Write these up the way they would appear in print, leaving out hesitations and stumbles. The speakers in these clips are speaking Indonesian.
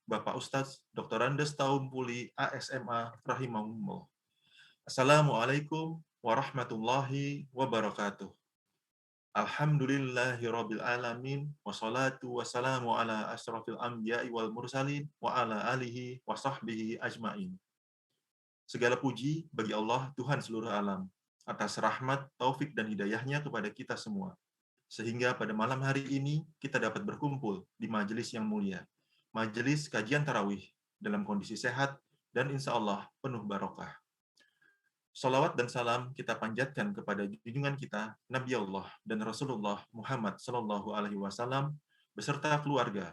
Bapak Ustadz Dr. Andes Taumpuli ASMA rahimahumullah. Assalamualaikum warahmatullahi wabarakatuh. Alhamdulillahirabbil alamin wassalatu wassalamu ala asyrafil anbiya'i wal mursalin wa ala alihi wa sahbihi ajmain. Segala puji bagi Allah Tuhan seluruh alam atas rahmat, taufik dan hidayahnya kepada kita semua. Sehingga pada malam hari ini kita dapat berkumpul di majelis yang mulia. Majelis kajian tarawih dalam kondisi sehat dan insya Allah penuh barokah. Salawat dan salam kita panjatkan kepada junjungan kita Nabi Allah dan Rasulullah Muhammad SAW beserta keluarga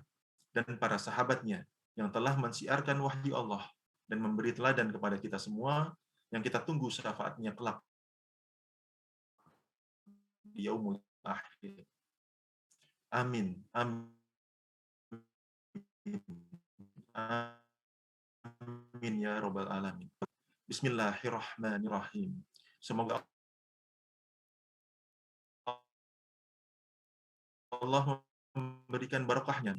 dan para sahabatnya yang telah mensiarkan wahyu Allah dan memberi teladan kepada kita semua yang kita tunggu syafaatnya kelak di yaumul akhir. Amin. Amin. Amin ya rabbal alamin. Bismillahirrahmanirrahim. Semoga Allah memberikan barokahnya.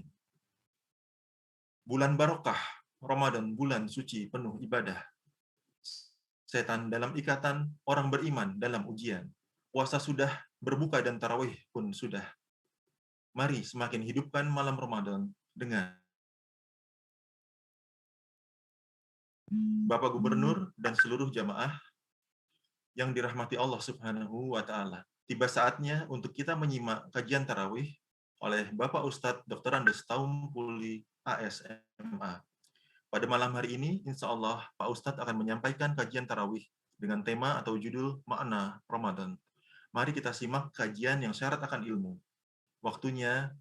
Bulan barokah, Ramadan, bulan suci penuh ibadah. Setan dalam ikatan, orang beriman dalam ujian. Puasa sudah, berbuka dan tarawih pun sudah. Mari semakin hidupkan malam Ramadan dengan Bapak Gubernur dan seluruh jamaah yang dirahmati Allah Subhanahu wa Ta'ala. Tiba saatnya untuk kita menyimak kajian tarawih oleh Bapak Ustadz Dr. Andes Taumpuli ASMA. Pada malam hari ini, insya Allah Pak Ustadz akan menyampaikan kajian tarawih dengan tema atau judul Makna Ramadan. Mari kita simak kajian yang syarat akan ilmu. Waktunya,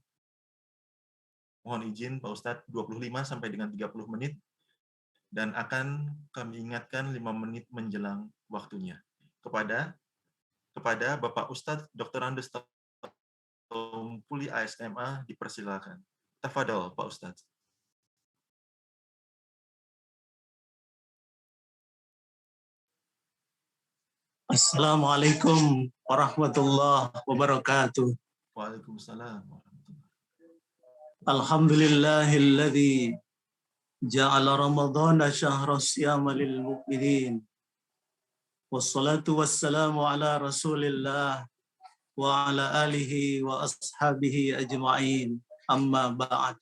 mohon izin Pak Ustadz, 25 sampai dengan 30 menit, dan akan kami ingatkan 5 menit menjelang waktunya. Kepada Bapak Ustadz Dr. Andes Taumpuli ASMA dipersilakan. Tafadhol Pak Ustadz. Assalamualaikum warahmatullahi wabarakatuh. Waalaikumsalam. Alhamdulillahilladzi ja'ala ramadhana syahra siyama lil mu'minin. Wassalatu wassalamu ala rasulillah wa ala alihi wa ashabihi ajma'in. Amma ba'd.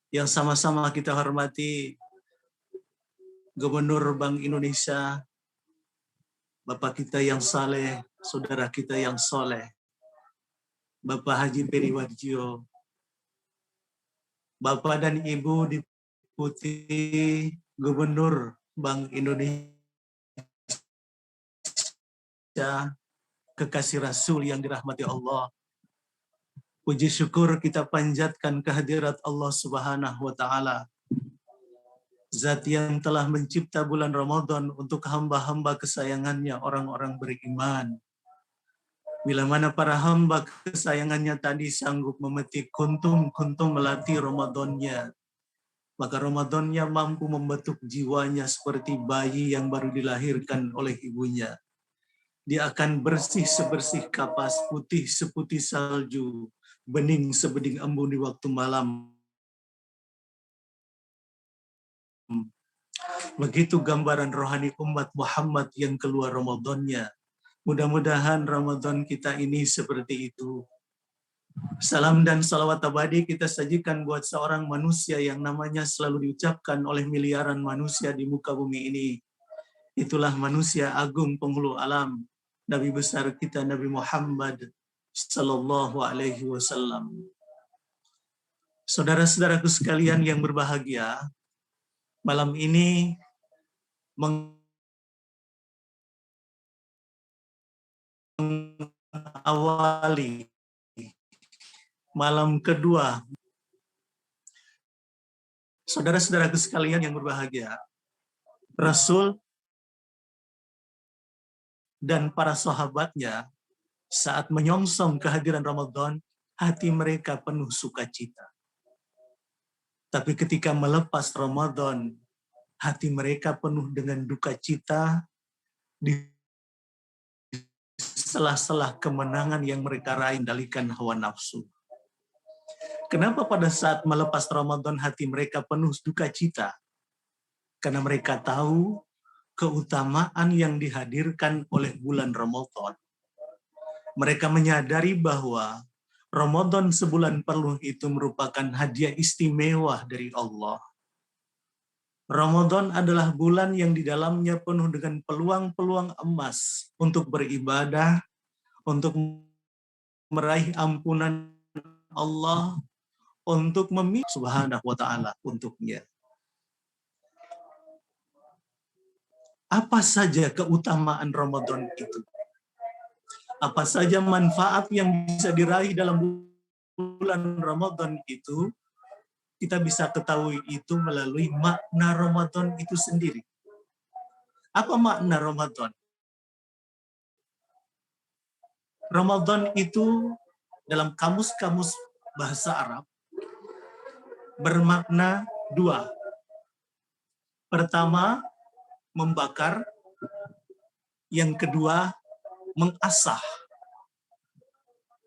Yang sama-sama kita hormati Gubernur Bank Indonesia, Bapak kita yang saleh, saudara kita yang soleh, Bapak Haji Periwarjo, Bapak dan Ibu Deputi Gubernur Bank Indonesia, kekasih Rasul yang dirahmati Allah. Puji syukur kita panjatkan kehadirat Allah Subhanahu wa Ta'ala, Zat yang telah mencipta bulan Ramadan untuk hamba-hamba kesayangannya, orang-orang beriman. Bila mana para hamba kesayangannya tadi sanggup memetik kuntum-kuntum melati Ramadannya, maka Ramadannya mampu membentuk jiwanya seperti bayi yang baru dilahirkan oleh ibunya. Dia akan bersih sebersih kapas, putih seputih salju, bening sebening embun di waktu malam. Begitu gambaran rohani umat Muhammad yang keluar Ramadannya. Mudah-mudahan Ramadan kita ini seperti itu. Salam dan salawat abadi kita sajikan buat seorang manusia yang namanya selalu diucapkan oleh miliaran manusia di muka bumi ini. Itulah manusia agung penghulu alam, Nabi besar kita Nabi Muhammad sallallahu alaihi wasallam. Saudara-saudaraku sekalian yang berbahagia, malam ini mengawali malam kedua. Saudara-saudaraku sekalian yang berbahagia, Rasul dan para sahabatnya saat menyongsong kehadiran Ramadan, hati mereka penuh sukacita. Tapi ketika melepas Ramadan, hati mereka penuh dengan duka cita di sela-sela kemenangan yang mereka raih dalikan hawa nafsu. Kenapa pada saat melepas Ramadan hati mereka penuh duka cita? Karena mereka tahu keutamaan yang dihadirkan oleh bulan Ramadan. Mereka menyadari bahwa Ramadan sebulan penuh itu merupakan hadiah istimewa dari Allah. Ramadan adalah bulan yang di dalamnya penuh dengan peluang-peluang emas untuk beribadah, untuk meraih ampunan Allah, untuk meminta Subhanahu wa ta'ala untuknya. Apa saja keutamaan Ramadan itu? Apa saja manfaat yang bisa diraih dalam bulan Ramadan itu? Kita bisa ketahui itu melalui makna Ramadan itu sendiri. Apa makna Ramadan? Ramadan itu dalam kamus-kamus bahasa Arab bermakna dua. Pertama, membakar. Yang kedua, mengasah.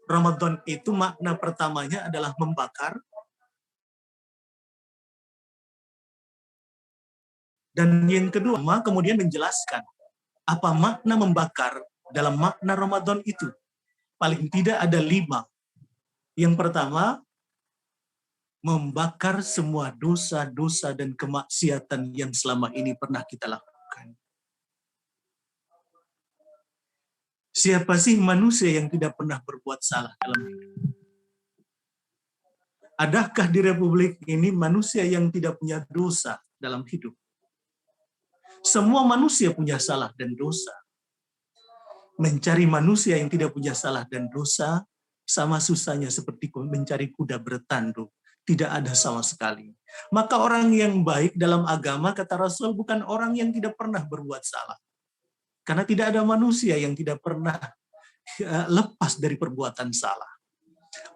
Ramadan itu makna pertamanya adalah membakar. Dan yang kedua, kemudian menjelaskan apa makna membakar dalam makna Ramadan itu. Paling tidak ada 5. Yang pertama, membakar semua dosa-dosa dan kemaksiatan yang selama ini pernah kita lakukan. Siapa sih manusia yang tidak pernah berbuat salah dalam hidup? Adakah di Republik ini manusia yang tidak punya dosa dalam hidup? Semua manusia punya salah dan dosa. Mencari manusia yang tidak punya salah dan dosa sama susahnya seperti mencari kuda bertanduk. Tidak ada sama sekali. Maka orang yang baik dalam agama, kata Rasul, bukan orang yang tidak pernah berbuat salah. Karena tidak ada manusia yang tidak pernah lepas dari perbuatan salah.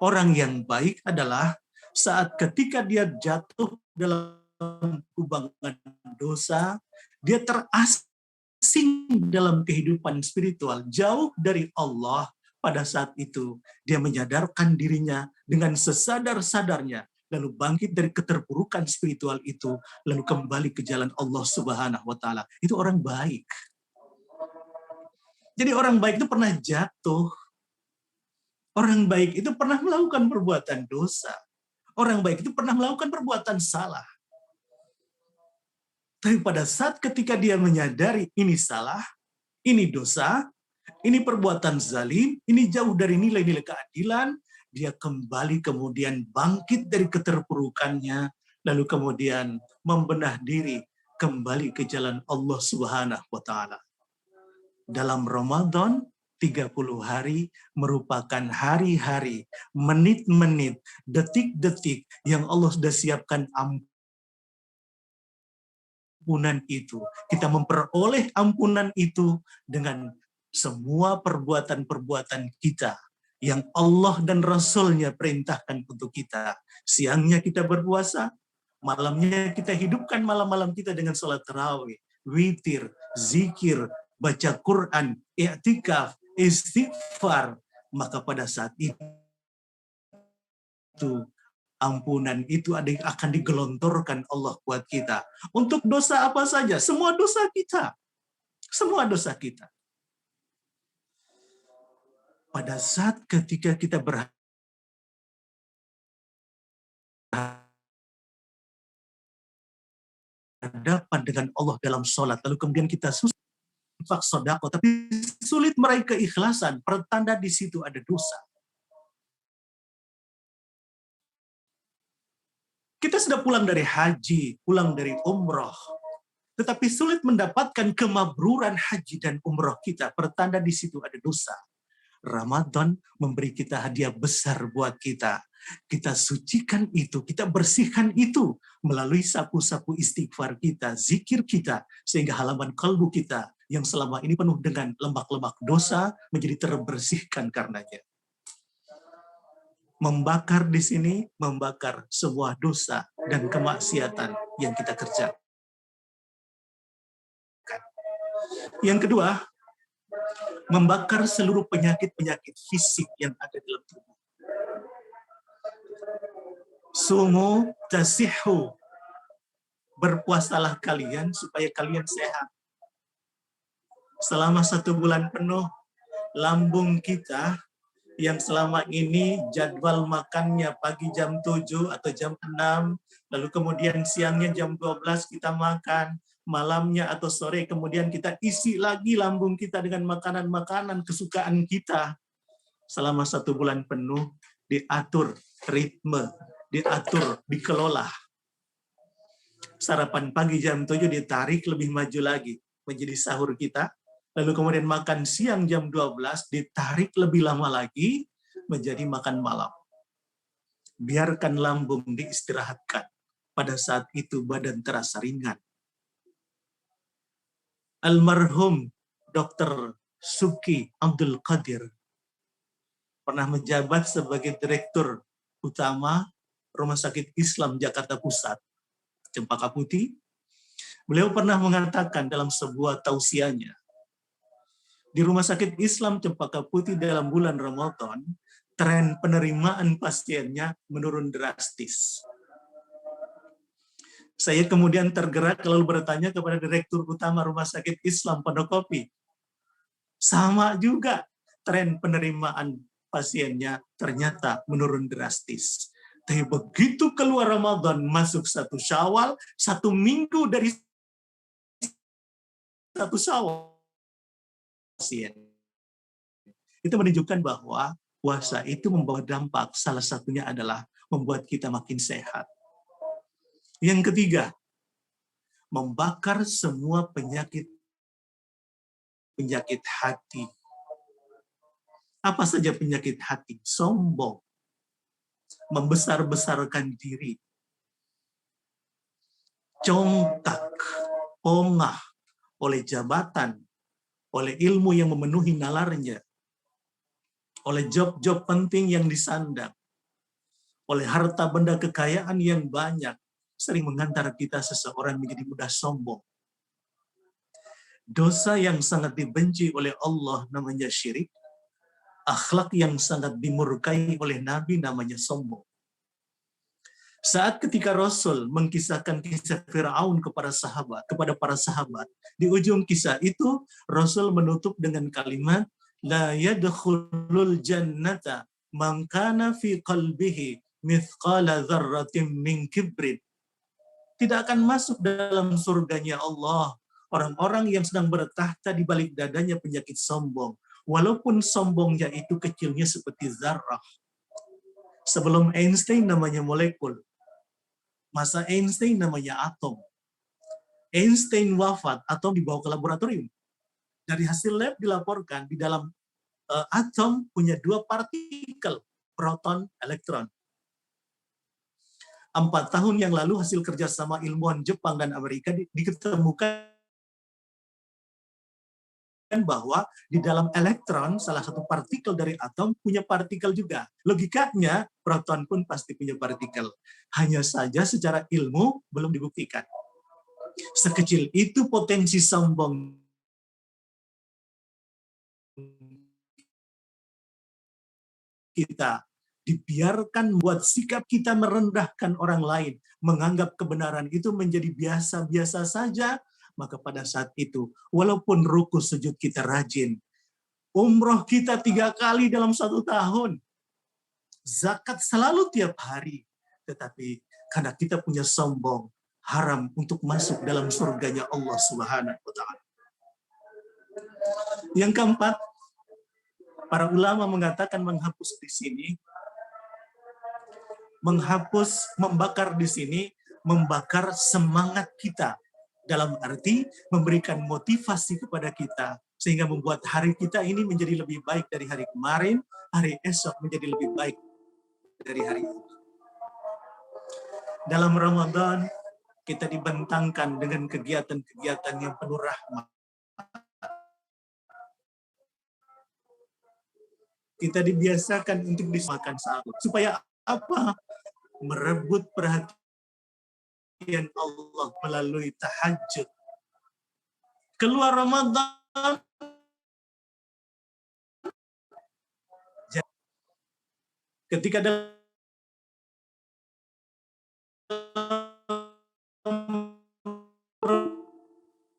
Orang yang baik adalah saat ketika dia jatuh dalam kubangan dosa, dia terasing dalam kehidupan spiritual, jauh dari Allah. Pada saat itu, dia menyadarkan dirinya dengan sesadar-sadarnya, lalu bangkit dari keterpurukan spiritual itu, lalu kembali ke jalan Allah Subhanahu wa ta'ala. Itu orang baik. Jadi orang baik itu pernah jatuh. Orang baik itu pernah melakukan perbuatan dosa. Orang baik itu pernah melakukan perbuatan salah. Tapi pada saat ketika dia menyadari ini salah, ini dosa, ini perbuatan zalim, ini jauh dari nilai-nilai keadilan, dia kembali kemudian bangkit dari keterpurukannya, lalu kemudian membenah diri kembali ke jalan Allah Subhanahu wa ta'ala. Dalam Ramadan, 30 hari merupakan hari-hari, menit-menit, detik-detik yang Allah sudah siapkan ampunan itu. Kita memperoleh ampunan itu dengan semua perbuatan-perbuatan kita yang Allah dan Rasul-Nya perintahkan untuk kita. Siangnya kita berpuasa, malamnya kita hidupkan malam-malam kita dengan sholat tarawih, witir, zikir, baca Quran, i'tikaf, istighfar. Maka pada saat itu ampunan itu akan digelontorkan Allah buat kita. Untuk dosa apa saja, semua dosa kita. Semua dosa kita. Pada saat ketika kita berhadapan dengan Allah dalam sholat, lalu kemudian kita infak sedekah, tapi sulit meraih keikhlasan, pertanda di situ ada dosa. Kita sudah pulang dari haji, pulang dari umroh, tetapi sulit mendapatkan kemabruran haji dan umroh kita, pertanda di situ ada dosa. Ramadan memberi kita hadiah besar buat kita. Kita sucikan itu, kita bersihkan itu melalui sapu-sapu istighfar kita, zikir kita, sehingga halaman kalbu kita yang selama ini penuh dengan lemak-lemak dosa menjadi terbersihkan karenanya. Membakar di sini, membakar semua dosa dan kemaksiatan yang kita kerjakan. Yang kedua, membakar seluruh penyakit-penyakit fisik yang ada dalam tubuh. Sumu tasihhu. Berpuasalah kalian supaya kalian sehat. Selama 1 bulan penuh, lambung kita yang selama ini jadwal makannya pagi jam 7 atau jam 6, lalu kemudian siangnya jam 12 kita makan, malamnya atau sore kemudian kita isi lagi lambung kita dengan makanan-makanan kesukaan kita. Selama 1 bulan penuh diatur ritme, diatur, dikelola. Sarapan pagi jam 7 ditarik lebih maju lagi menjadi sahur kita. Lalu kemudian makan siang jam 12 ditarik lebih lama lagi menjadi makan malam. Biarkan lambung diistirahatkan. Pada saat itu badan terasa ringan. Almarhum Dr. Subki Abdul Qadir pernah menjabat sebagai Direktur Utama Rumah Sakit Islam Jakarta Pusat, Cempaka Putih. Beliau pernah mengatakan dalam sebuah tausiahnya, di Rumah Sakit Islam Cempaka Putih dalam bulan Ramadan, tren penerimaan pasiennya menurun drastis. Saya kemudian tergerak lalu bertanya kepada Direktur Utama Rumah Sakit Islam Pondokopi. Sama juga tren penerimaan pasiennya ternyata menurun drastis. Tapi begitu keluar Ramadan, masuk 1 Syawal, 1 minggu dari 1 Syawal, pasien. Itu menunjukkan bahwa puasa itu membawa dampak, salah satunya adalah membuat kita makin sehat. Yang ketiga, membakar semua penyakit hati. Apa saja penyakit hati? Sombong, membesar-besarkan diri, congkak, pongah oleh jabatan, oleh ilmu yang memenuhi nalarnya, oleh job-job penting yang disandang, oleh harta benda kekayaan yang banyak, sering mengantar kita seseorang menjadi mudah sombong. Dosa yang sangat dibenci oleh Allah namanya syirik, akhlak yang sangat dimurkai oleh Nabi namanya sombong. Saat ketika Rasul mengkisahkan kisah Fir'aun kepada para sahabat, di ujung kisah itu Rasul menutup dengan kalimat la yadkhulul jannata man kana fi qalbihi mithqala dzarratin min kibrin. Tidak akan masuk dalam surganya Allah orang-orang yang sedang bertahta di balik dadanya penyakit sombong, walaupun sombongnya itu kecilnya seperti zarrah. Sebelum Einstein namanya molekul, masa Einstein namanya atom. Einstein wafat, atom dibawa ke laboratorium. Dari hasil lab dilaporkan di dalam atom punya 2 partikel, proton, elektron. 4 tahun yang lalu hasil kerjasama ilmuwan Jepang dan Amerika diketemukan bahwa di dalam elektron, salah satu partikel dari atom, punya partikel juga. Logikanya, proton pun pasti punya partikel. Hanya saja secara ilmu belum dibuktikan. Sekecil itu potensi sombong kita. Dibiarkan buat sikap kita merendahkan orang lain, menganggap kebenaran itu menjadi biasa-biasa saja, maka pada saat itu, walaupun ruku sujud kita rajin, umroh kita 3 kali dalam 1 tahun, zakat selalu tiap hari, tetapi karena kita punya sombong, haram untuk masuk dalam surganya Allah Subhanahu wa Ta'ala. Yang keempat, para ulama mengatakan menghapus di sini, membakar di sini, membakar semangat kita. Dalam arti memberikan motivasi kepada kita. Sehingga membuat hari kita ini menjadi lebih baik dari hari kemarin, hari esok menjadi lebih baik dari hari ini. Dalam Ramadan, kita dibentangkan dengan kegiatan-kegiatan yang penuh rahmat. Kita dibiasakan untuk dimakan sahur. Supaya apa? Merebut perhatian Allah melalui tahajud. Keluar Ramadan, ketika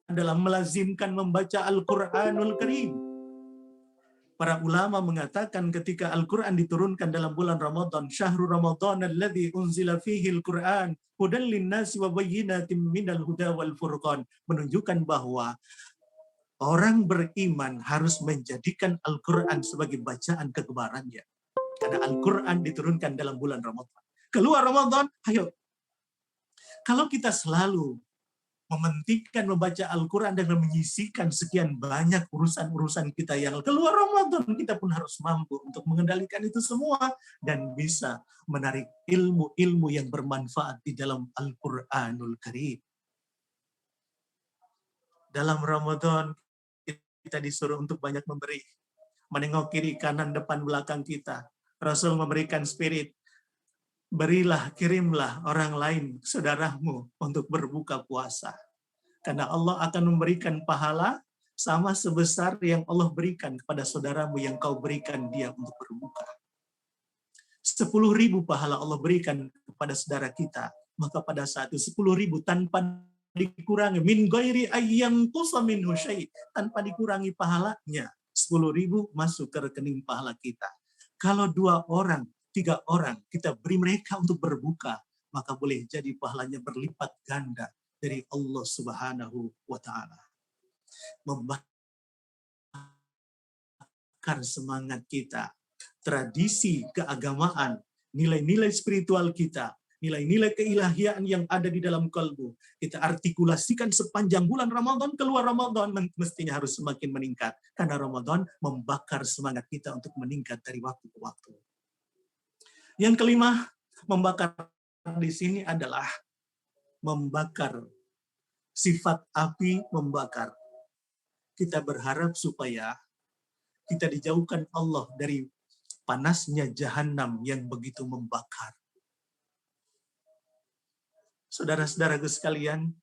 dalam melazimkan membaca Al-Quranul Karim. Para ulama mengatakan ketika Al-Quran diturunkan dalam bulan Ramadan, syahrul Ramadan alladzi unzila fihi Al-Quran hudan linnasi wa bayyinatin minal huda wal furqan, menunjukkan bahwa orang beriman harus menjadikan Al-Quran sebagai bacaan kegemarannya. Karena Al-Quran diturunkan dalam bulan Ramadan. Keluar Ramadan, ayo. Kalau kita selalu mementingkan membaca Al-Quran dan menyisihkan sekian banyak urusan-urusan kita yang keluar Ramadan, kita pun harus mampu untuk mengendalikan itu semua dan bisa menarik ilmu-ilmu yang bermanfaat di dalam Al-Quranul Karim. Dalam Ramadan, kita disuruh untuk banyak memberi. Menengok kiri, kanan, depan, belakang kita. Rasul memberikan spirit. Berilah, kirimlah orang lain, saudaramu, untuk berbuka puasa. Karena Allah akan memberikan pahala sama sebesar yang Allah berikan kepada saudaramu yang kau berikan dia untuk berbuka. 10.000 pahala Allah berikan kepada saudara kita. Maka pada saat itu 10.000 tanpa dikurangi. Min ghairi ayyam tusa minhu syai'. Tanpa dikurangi pahalanya. 10.000 masuk ke rekening pahala kita. Kalau 2 orang, 3 orang, kita beri mereka untuk berbuka, maka boleh jadi pahalanya berlipat ganda dari Allah Subhanahu wa Ta'ala. Membakar semangat kita, tradisi keagamaan, nilai-nilai spiritual kita, nilai-nilai keilahian yang ada di dalam kalbu. Kita artikulasikan sepanjang bulan Ramadan, keluar Ramadan mestinya harus semakin meningkat. Karena Ramadan membakar semangat kita untuk meningkat dari waktu ke waktu. Yang kelima, membakar di sini adalah membakar. Sifat api membakar. Kita berharap supaya kita dijauhkan Allah dari panasnya jahanam yang begitu membakar. Saudara-saudaraku sekalian,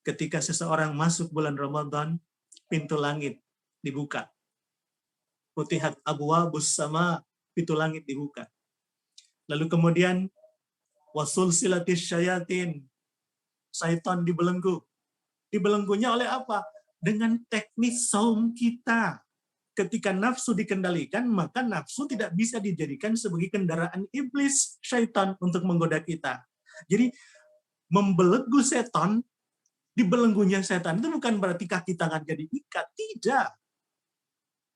ketika seseorang masuk bulan Ramadan, pintu langit dibuka. Futihat abwabus sama, pintu langit dibuka. Lalu kemudian wasulsilatis syayatin, syaitan dibelenggu. Dibelenggunya oleh apa? Dengan teknis saum kita. Ketika nafsu dikendalikan, maka nafsu tidak bisa dijadikan sebagai kendaraan iblis, syaitan, untuk menggoda kita. Jadi, membelenggu setan, dibelenggunya setan, itu bukan berarti kaki tangan jadi ikat. Tidak.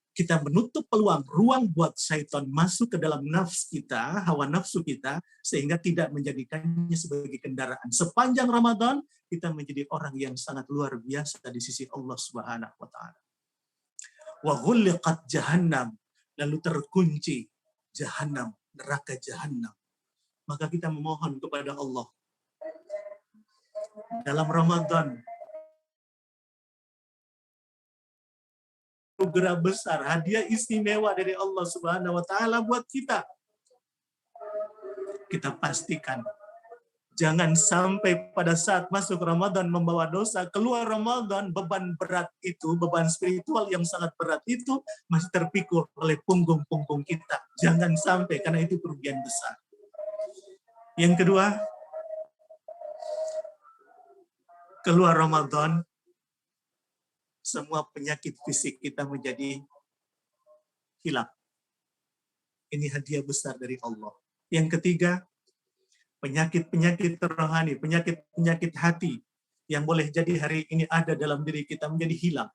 Kita menutup peluang, ruang buat syaitan masuk ke dalam nafsu kita, hawa nafsu kita, sehingga tidak menjadikannya sebagai kendaraan. Sepanjang Ramadan, kita menjadi orang yang sangat luar biasa di sisi Allah Subhanahu wa Ta'ala. Wa ghulliqat jahannam, lalu terkunci jahannam, neraka jahannam. Maka kita memohon kepada Allah dalam Ramadan, anugerah besar, hadiah istimewa dari Allah Subhanahu wa Ta'ala buat kita. Kita pastikan jangan sampai pada saat masuk Ramadan membawa dosa, keluar Ramadan beban berat itu, beban spiritual yang sangat berat itu masih terpikul oleh punggung-punggung kita. Jangan sampai, karena itu kerugian besar. Yang kedua, keluar Ramadan, semua penyakit fisik kita menjadi hilang. Ini hadiah besar dari Allah. Yang ketiga, penyakit-penyakit rohani, penyakit-penyakit hati yang boleh jadi hari ini ada dalam diri kita menjadi hilang.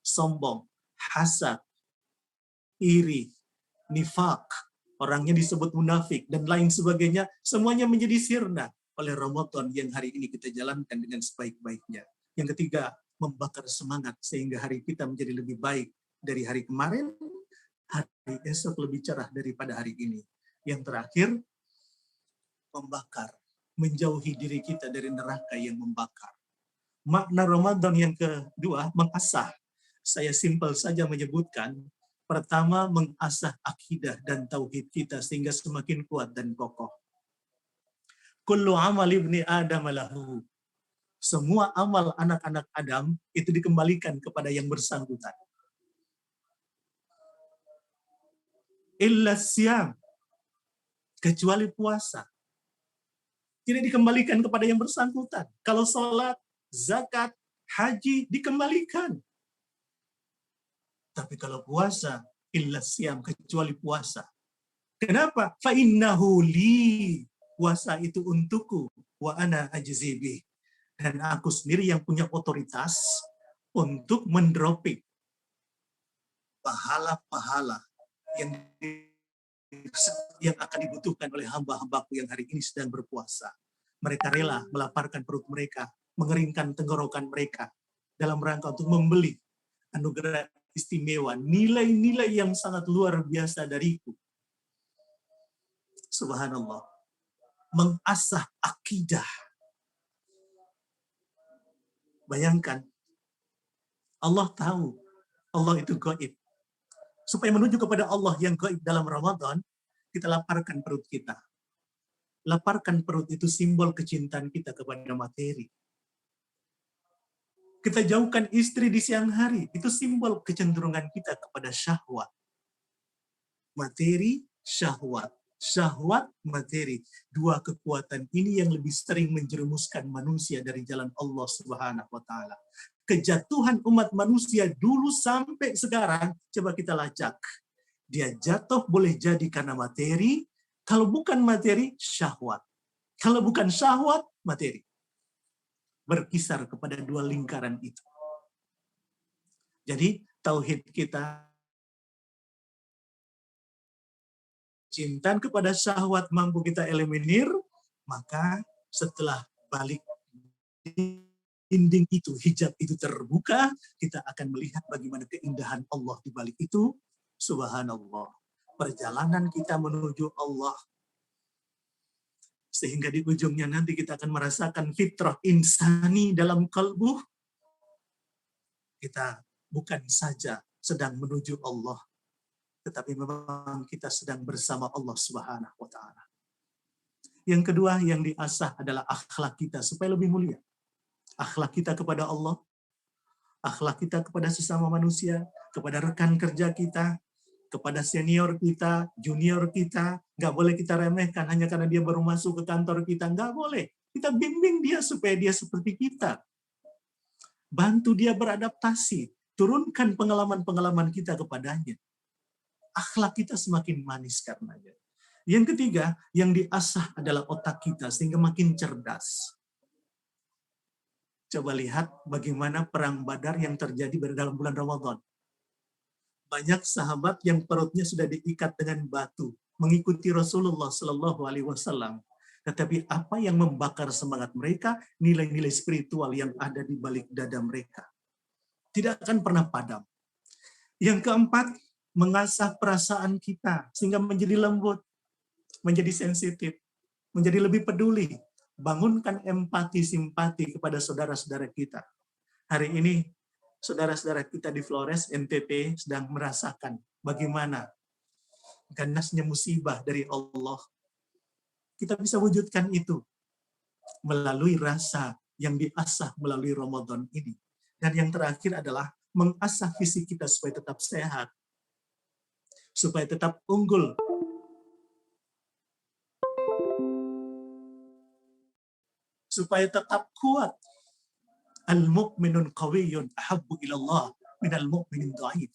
Sombong, hasad, iri, nifak, orangnya disebut munafik, dan lain sebagainya, semuanya menjadi sirna oleh Ramadan yang hari ini kita jalankan dengan sebaik-baiknya. Yang ketiga, membakar semangat sehingga hari kita menjadi lebih baik dari hari kemarin, hari esok lebih cerah daripada hari ini. Yang terakhir, membakar, menjauhi diri kita dari neraka yang membakar. Makna Ramadan yang kedua, mengasah. Saya simpel saja menyebutkan, pertama, mengasah akidah dan tauhid kita sehingga semakin kuat dan kokoh. Kullu amal ibni Adam lahu. Semua amal anak-anak Adam itu dikembalikan kepada yang bersangkutan. Illa siyam, kecuali puasa. Tidak dikembalikan kepada yang bersangkutan. Kalau sholat, zakat, haji dikembalikan. Tapi kalau puasa, illa siam, kecuali puasa. Kenapa? Fa'innahu li. Puasa itu untukku. Wa ana ajzibi. Dan aku sendiri yang punya otoritas untuk mendroping pahala-pahala yang akan dibutuhkan oleh hamba-hambaku yang hari ini sedang berpuasa. Mereka rela melaparkan perut mereka, mengeringkan tenggorokan mereka dalam rangka untuk membeli anugerah istimewa, nilai-nilai yang sangat luar biasa dariku. Subhanallah. Mengasah akidah. Bayangkan, Allah tahu Allah itu gaib. Supaya menuju kepada Allah yang gaib dalam Ramadan, kita laparkan perut kita. Laparkan perut itu simbol kecintaan kita kepada materi. Kita jauhkan istri di siang hari, itu simbol kecenderungan kita kepada syahwat. Materi, syahwat. Syahwat, materi. Dua kekuatan ini yang lebih sering menjerumuskan manusia dari jalan Allah Subhanahu wa Ta'ala. Kejatuhan umat manusia dulu sampai sekarang, coba kita lacak. Dia jatuh boleh jadi karena materi, kalau bukan materi, syahwat. Kalau bukan syahwat, materi. Berkisar kepada dua lingkaran itu. Jadi, tauhid kita, cintaan kepada syahwat mampu kita eliminir, maka setelah balik dinding itu, hijab itu terbuka, kita akan melihat bagaimana keindahan Allah di balik itu. Subhanallah. Perjalanan kita menuju Allah. Sehingga di ujungnya nanti kita akan merasakan fitrah insani dalam kalbu. Kita bukan saja sedang menuju Allah, tetapi memang kita sedang bersama Allah Subhanahu wa Ta'ala. Yang kedua yang diasah adalah akhlak kita supaya lebih mulia. Akhlak kita kepada Allah, akhlak kita kepada sesama manusia, kepada rekan kerja kita, kepada senior kita, junior kita. Nggak boleh kita remehkan hanya karena dia baru masuk ke kantor kita. Nggak boleh. Kita bimbing dia supaya dia seperti kita. Bantu dia beradaptasi. Turunkan pengalaman-pengalaman kita kepadanya. Akhlak kita semakin manis karenanya. Yang ketiga, yang diasah adalah otak kita sehingga makin cerdas. Coba lihat bagaimana perang Badar yang terjadi dalam bulan Ramadan. Banyak sahabat yang perutnya sudah diikat dengan batu, mengikuti Rasulullah Shallallahu Alaihi Wasallam. Tetapi apa yang membakar semangat mereka? Nilai-nilai spiritual yang ada di balik dada mereka. Tidak akan pernah padam. Yang keempat, mengasah perasaan kita sehingga menjadi lembut, menjadi sensitif, menjadi lebih peduli. Bangunkan empati, simpati kepada saudara-saudara kita. Hari ini, saudara-saudara kita di Flores, NTT, sedang merasakan bagaimana ganasnya musibah dari Allah. Kita bisa wujudkan itu melalui rasa yang diasah melalui Ramadan ini. Dan yang terakhir adalah mengasah fisik kita supaya tetap sehat, supaya tetap unggul, supaya tetap kuat. Al-mu'minun qawiyyun ahabbu ilallah minal mu'minin dhaif.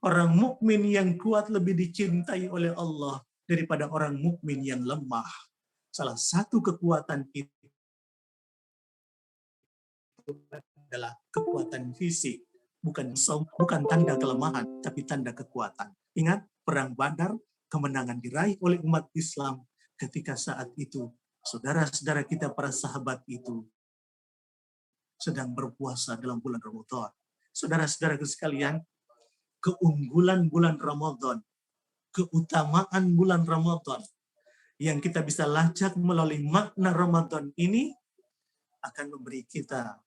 Orang mukmin yang kuat lebih dicintai oleh Allah daripada orang mukmin yang lemah. Salah satu kekuatan itu adalah kekuatan fisik, bukan tanda kelemahan, tapi tanda kekuatan. Ingat, perang Badar, kemenangan diraih oleh umat Islam ketika saat itu saudara-saudara kita para sahabat itu sedang berpuasa dalam bulan Ramadan. Saudara-saudara sekalian, keunggulan bulan Ramadan, keutamaan bulan Ramadan yang kita bisa lacak melalui makna Ramadan ini akan memberi kita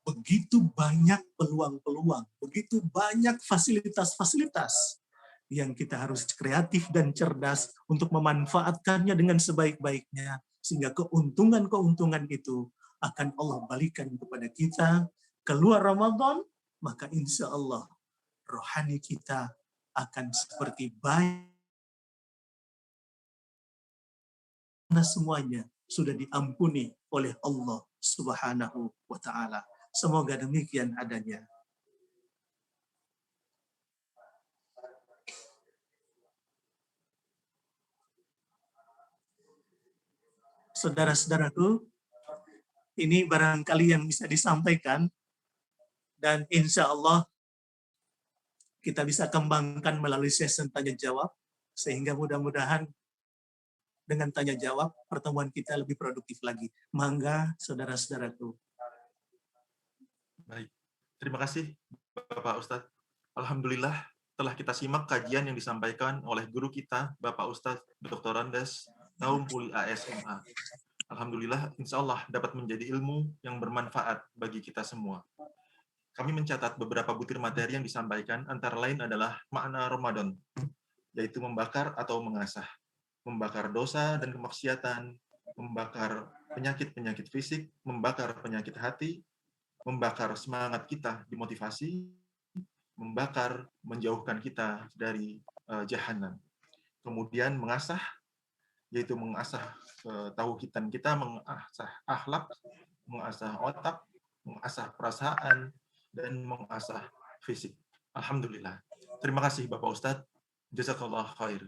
begitu banyak peluang-peluang, begitu banyak fasilitas-fasilitas yang kita harus kreatif dan cerdas untuk memanfaatkannya dengan sebaik-baiknya, sehingga keuntungan-keuntungan itu akan Allah balikan kepada kita. Keluar Ramadan, maka insya Allah rohani kita akan seperti bayi semuanya sudah diampuni oleh Allah Subhanahu wa taala. Semoga demikian adanya. Saudara-saudaraku, ini barangkali yang bisa disampaikan, dan insya Allah kita bisa kembangkan melalui sesi tanya jawab, sehingga mudah-mudahan dengan tanya jawab pertemuan kita lebih produktif lagi. Mangga saudara-saudaraku. Baik, terima kasih Bapak Ustadz. Alhamdulillah telah kita simak kajian yang disampaikan oleh guru kita, Bapak Ustadz Dr. Andes Taumpuli ASMA. Alhamdulillah, insya Allah dapat menjadi ilmu yang bermanfaat bagi kita semua. Kami mencatat beberapa butir materi yang disampaikan, antara lain adalah makna Ramadan, yaitu membakar atau mengasah, membakar dosa dan kemaksiatan, membakar penyakit-penyakit fisik, membakar penyakit hati, membakar semangat kita dimotivasi, membakar, menjauhkan kita dari jahanam. Kemudian mengasah, yaitu mengasah tauhidan kita, mengasah akhlak, mengasah otak, mengasah perasaan, dan mengasah fisik. Alhamdulillah. Terima kasih Bapak Ustadz. Jazakallah khair.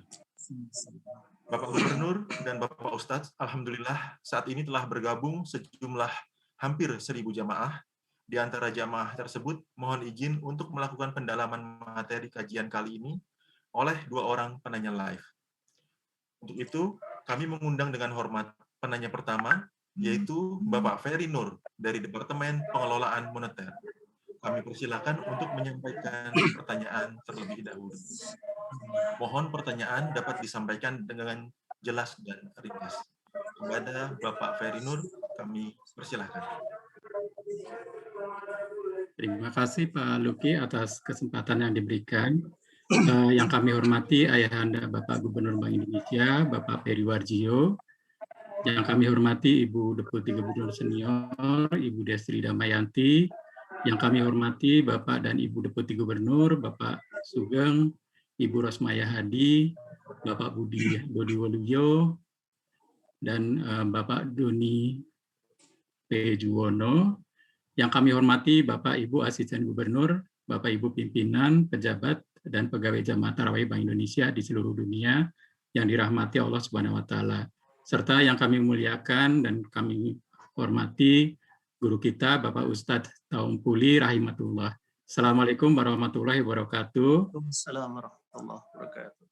Bapak Gubernur dan Bapak Ustadz, alhamdulillah saat ini telah bergabung sejumlah hampir 1.000 jamaah. Di antara jamaah tersebut, mohon izin untuk melakukan pendalaman materi kajian kali ini oleh 2 orang penanya live. Untuk itu, kami mengundang dengan hormat penanya pertama, yaitu Bapak Ferry Nur dari Departemen Pengelolaan Moneter. Kami persilakan untuk menyampaikan pertanyaan terlebih dahulu. Mohon pertanyaan dapat disampaikan dengan jelas dan ringkas. Kepada Bapak Ferry Nur, kami persilakan. Terima kasih Pak Luki atas kesempatan yang diberikan. Yang kami hormati Ayahanda Bapak Gubernur Bank Indonesia, Bapak Peri Warjio. Yang kami hormati Ibu Deputi Gubernur Senior, Ibu Destri Damayanti. Yang kami hormati Bapak dan Ibu Deputi Gubernur, Bapak Sugeng, Ibu Rosmaya Hadi, Bapak Budi Waluyo, dan Bapak Doni P. Juwono. Yang kami hormati Bapak Ibu Asisten Gubernur, Bapak Ibu pimpinan, pejabat, dan pegawai Jamaah Tarawih Bank Indonesia di seluruh dunia yang dirahmati Allah Subhanahu wa taala. Serta yang kami muliakan dan kami hormati guru kita Bapak Ustadz Taumpuli rahimatullah. Assalamualaikum warahmatullahi wabarakatuh. Waalaikumsalam warahmatullahi wabarakatuh.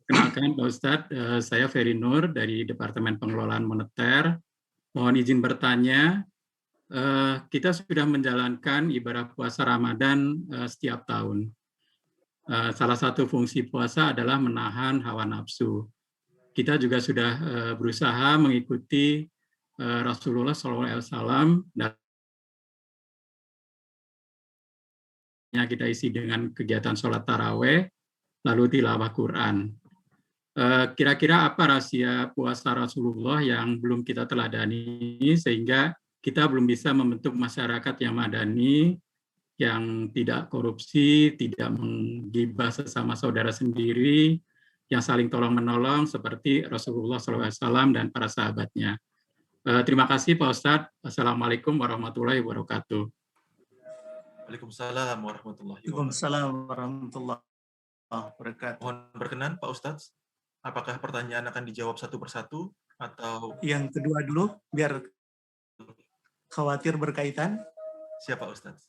Kenalkan Pak Ustadz, saya Ferry Nur dari Departemen Pengelolaan Moneter. Mohon izin bertanya, kita sudah menjalankan ibadah puasa Ramadan setiap tahun. Salah satu fungsi puasa adalah menahan hawa nafsu. Kita juga sudah berusaha mengikuti Rasulullah SAW, dan kita isi dengan kegiatan sholat taraweh, lalu tilawah Quran. Kira-kira apa rahasia puasa Rasulullah yang belum kita teladani, sehingga kita belum bisa membentuk masyarakat yang madani, yang tidak korupsi, tidak menggibah sesama saudara sendiri, yang saling tolong-menolong seperti Rasulullah SAW dan para sahabatnya. Terima kasih Pak Ustadz. Assalamualaikum warahmatullahi wabarakatuh. Waalaikumsalam warahmatullahi wabarakatuh. Waalaikumsalam warahmatullahi wabarakatuh. Mohon berkenan Pak Ustadz, apakah pertanyaan akan dijawab satu persatu atau yang kedua dulu biar khawatir berkaitan? Siapa Ustadz?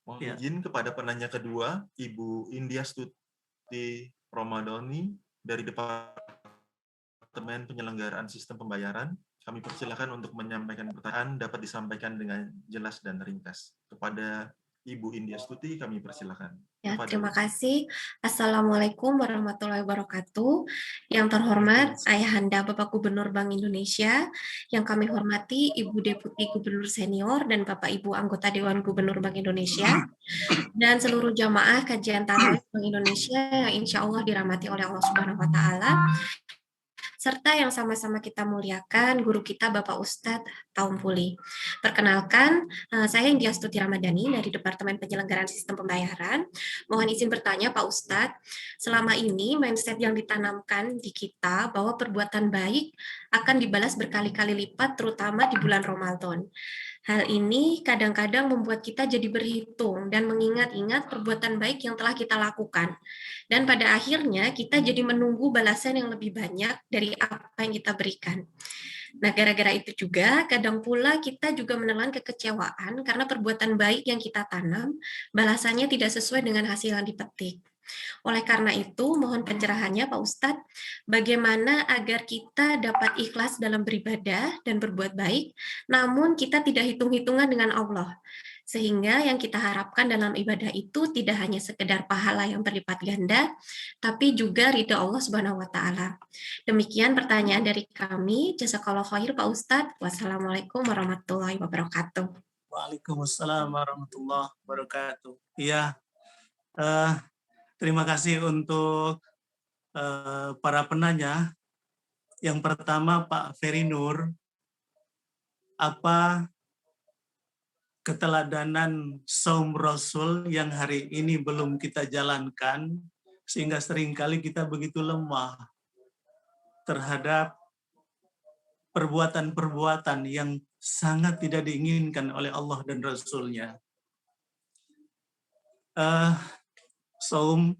Mohon Ya. izin kepada penanya kedua, Ibu India Stuti Romadoni dari Departemen Penyelenggaraan Sistem Pembayaran. Kami persilakan untuk menyampaikan pertanyaan, dapat disampaikan dengan jelas dan ringkas. Kepada Ibu India Stuti, kami persilakan. Ya, terima kasih. Assalamualaikum warahmatullahi wabarakatuh. Yang terhormat Ayahanda Bapak Gubernur Bank Indonesia, yang kami hormati Ibu Deputi Gubernur Senior dan Bapak Ibu anggota Dewan Gubernur Bank Indonesia, dan seluruh jamaah kajian tarawih Bank Indonesia yang insya Allah dirahmati oleh Allah Subhanahu wa taala. serta yang sama-sama kita muliakan guru kita Bapak Ustadz Taumpuli. Perkenalkan, saya Inggi Astuti Ramadhani dari Departemen Penyelenggaraan Sistem Pembayaran. Mohon izin bertanya Pak Ustadz, selama ini mindset yang ditanamkan di kita bahwa perbuatan baik akan dibalas berkali-kali lipat terutama di bulan Ramadan. Hal ini kadang-kadang membuat kita jadi berhitung dan mengingat-ingat perbuatan baik yang telah kita lakukan. Dan pada akhirnya kita jadi menunggu balasan yang lebih banyak dari apa yang kita berikan. Nah, gara-gara itu juga, kadang pula kita juga menelan kekecewaan karena perbuatan baik yang kita tanam, balasannya tidak sesuai dengan hasil yang dipetik. Oleh karena itu, mohon pencerahannya Pak Ustadz, bagaimana agar kita dapat ikhlas dalam beribadah dan berbuat baik, namun kita tidak hitung-hitungan dengan Allah. Sehingga yang kita harapkan dalam ibadah itu tidak hanya sekedar pahala yang berlipat ganda, tapi juga ridha Allah Subhanahu wa Ta'ala. Demikian pertanyaan dari kami. Jazakallahu khair Pak Ustadz. Wassalamualaikum warahmatullahi wabarakatuh. Waalaikumsalam warahmatullahi wabarakatuh. Iya, terima kasih untuk para penanya. Yang pertama Pak Ferry Nur, apa keteladanan Saum Rasul yang hari ini belum kita jalankan, sehingga seringkali kita begitu lemah terhadap perbuatan-perbuatan yang sangat tidak diinginkan oleh Allah dan Rasul-Nya. Saum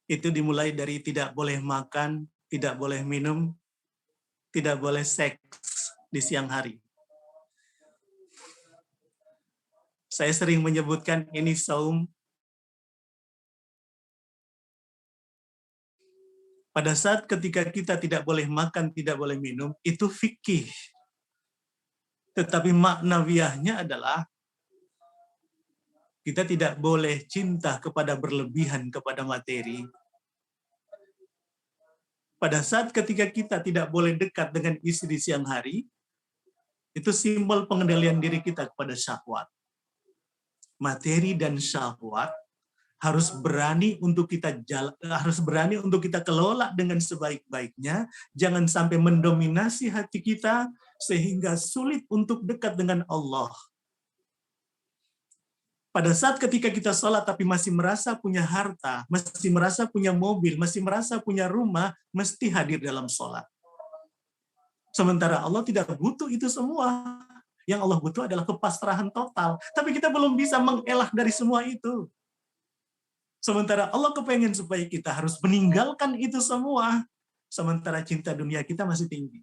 itu dimulai dari tidak boleh makan, tidak boleh minum, tidak boleh seks di siang hari. Saya sering menyebutkan ini saum. Pada saat ketika kita tidak boleh makan, tidak boleh minum, itu fikih. Tetapi maknawiahnya adalah kita tidak boleh cinta kepada berlebihan kepada materi. Pada saat ketika kita tidak boleh dekat dengan istri siang hari, itu simbol pengendalian diri kita kepada syahwat. Materi dan syahwat harus berani untuk kita kelola dengan sebaik-baiknya, jangan sampai mendominasi hati kita sehingga sulit untuk dekat dengan Allah. Pada saat ketika kita sholat tapi masih merasa punya harta, masih merasa punya mobil, masih merasa punya rumah, mesti hadir dalam sholat. Sementara Allah tidak butuh itu semua. Yang Allah butuh adalah kepasrahan total. Tapi kita belum bisa mengelak dari semua itu. Sementara Allah kepengen supaya kita harus meninggalkan itu semua. Sementara cinta dunia kita masih tinggi.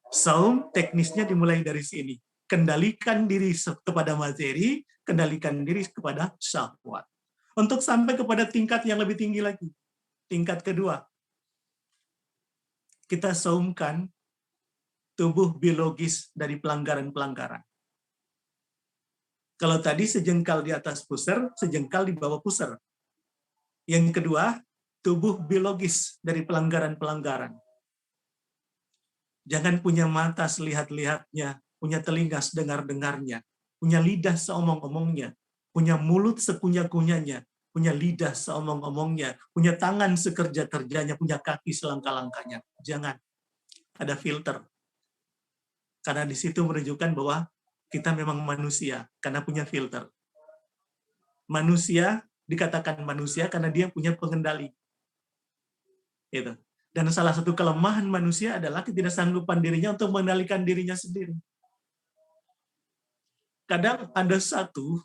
Saum teknisnya dimulai dari sini. Kendalikan diri kepada materi, kendalikan diri kepada syahwat. Untuk sampai kepada tingkat yang lebih tinggi lagi. Tingkat kedua. Kita saumkan tubuh biologis dari pelanggaran-pelanggaran. Kalau tadi sejengkal di atas pusar, sejengkal di bawah pusar. Yang kedua, tubuh biologis dari pelanggaran-pelanggaran. Jangan punya mata selihat-lihatnya, punya telinga sedengar-dengarnya, punya lidah seomong-omongnya, punya mulut sekunyah-kunyahnya, punya lidah seomong-omongnya, punya tangan sekerja-kerjanya, punya kaki selangkah-langkahnya. Jangan. Ada filter. Karena di situ menunjukkan bahwa kita memang manusia, karena punya filter. Manusia dikatakan manusia karena dia punya pengendali. Gitu. Dan salah satu kelemahan manusia adalah ketidaksanggupan dirinya untuk mengendalikan dirinya sendiri. Kadang ada satu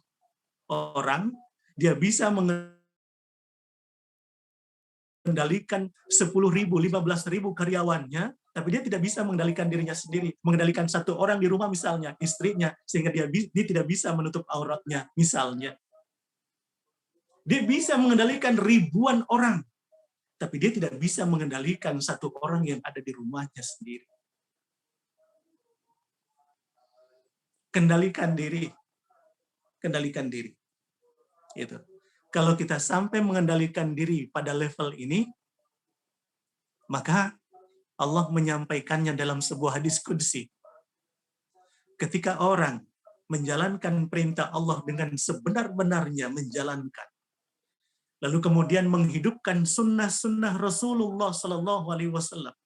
orang, dia bisa mengendalikan 10.000, 15.000 karyawannya, tapi dia tidak bisa mengendalikan dirinya sendiri. Mengendalikan satu orang di rumah misalnya, istrinya, sehingga dia tidak bisa menutup auratnya, misalnya. Dia bisa mengendalikan ribuan orang, tapi dia tidak bisa mengendalikan satu orang yang ada di rumahnya sendiri. Kendalikan diri. Kendalikan diri. Gitu. Kalau kita sampai mengendalikan diri pada level ini, maka Allah menyampaikannya dalam sebuah hadis qudsi. Ketika orang menjalankan perintah Allah dengan sebenar-benarnya menjalankan, lalu kemudian menghidupkan sunnah-sunnah Rasulullah SAW,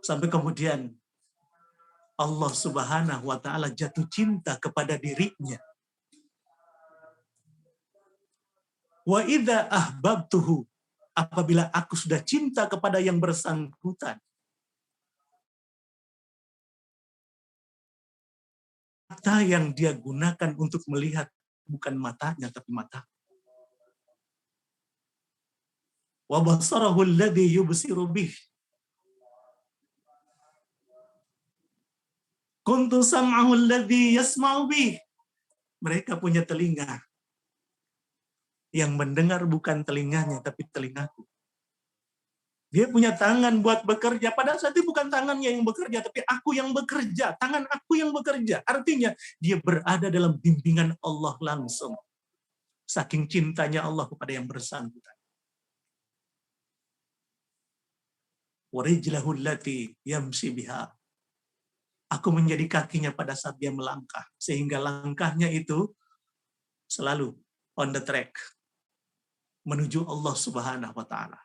Sampai kemudian Allah Subhanahu wa taala jatuh cinta kepada dirinya. Wa idza ahbabtuhu, apabila aku sudah cinta kepada yang bersangkutan, mata yang dia gunakan untuk melihat bukan matanya tapi mata. Wa basarahu alladhi yubsiru bih. Kuntu sam'ahu alladhi yasma'u bih. Mereka punya telinga. Yang mendengar bukan telinganya tapi telingaku. Dia punya tangan buat bekerja. Padahal saat itu bukan tangannya yang bekerja, tapi aku yang bekerja. Tangan aku yang bekerja. Artinya dia berada dalam bimbingan Allah langsung. Saking cintanya Allah kepada yang bersangkutan. Warijlahu allati yamshi biha. Aku menjadi kakinya pada saat dia melangkah. Sehingga langkahnya itu selalu on the track. Menuju Allah Subhanahu wa ta'ala.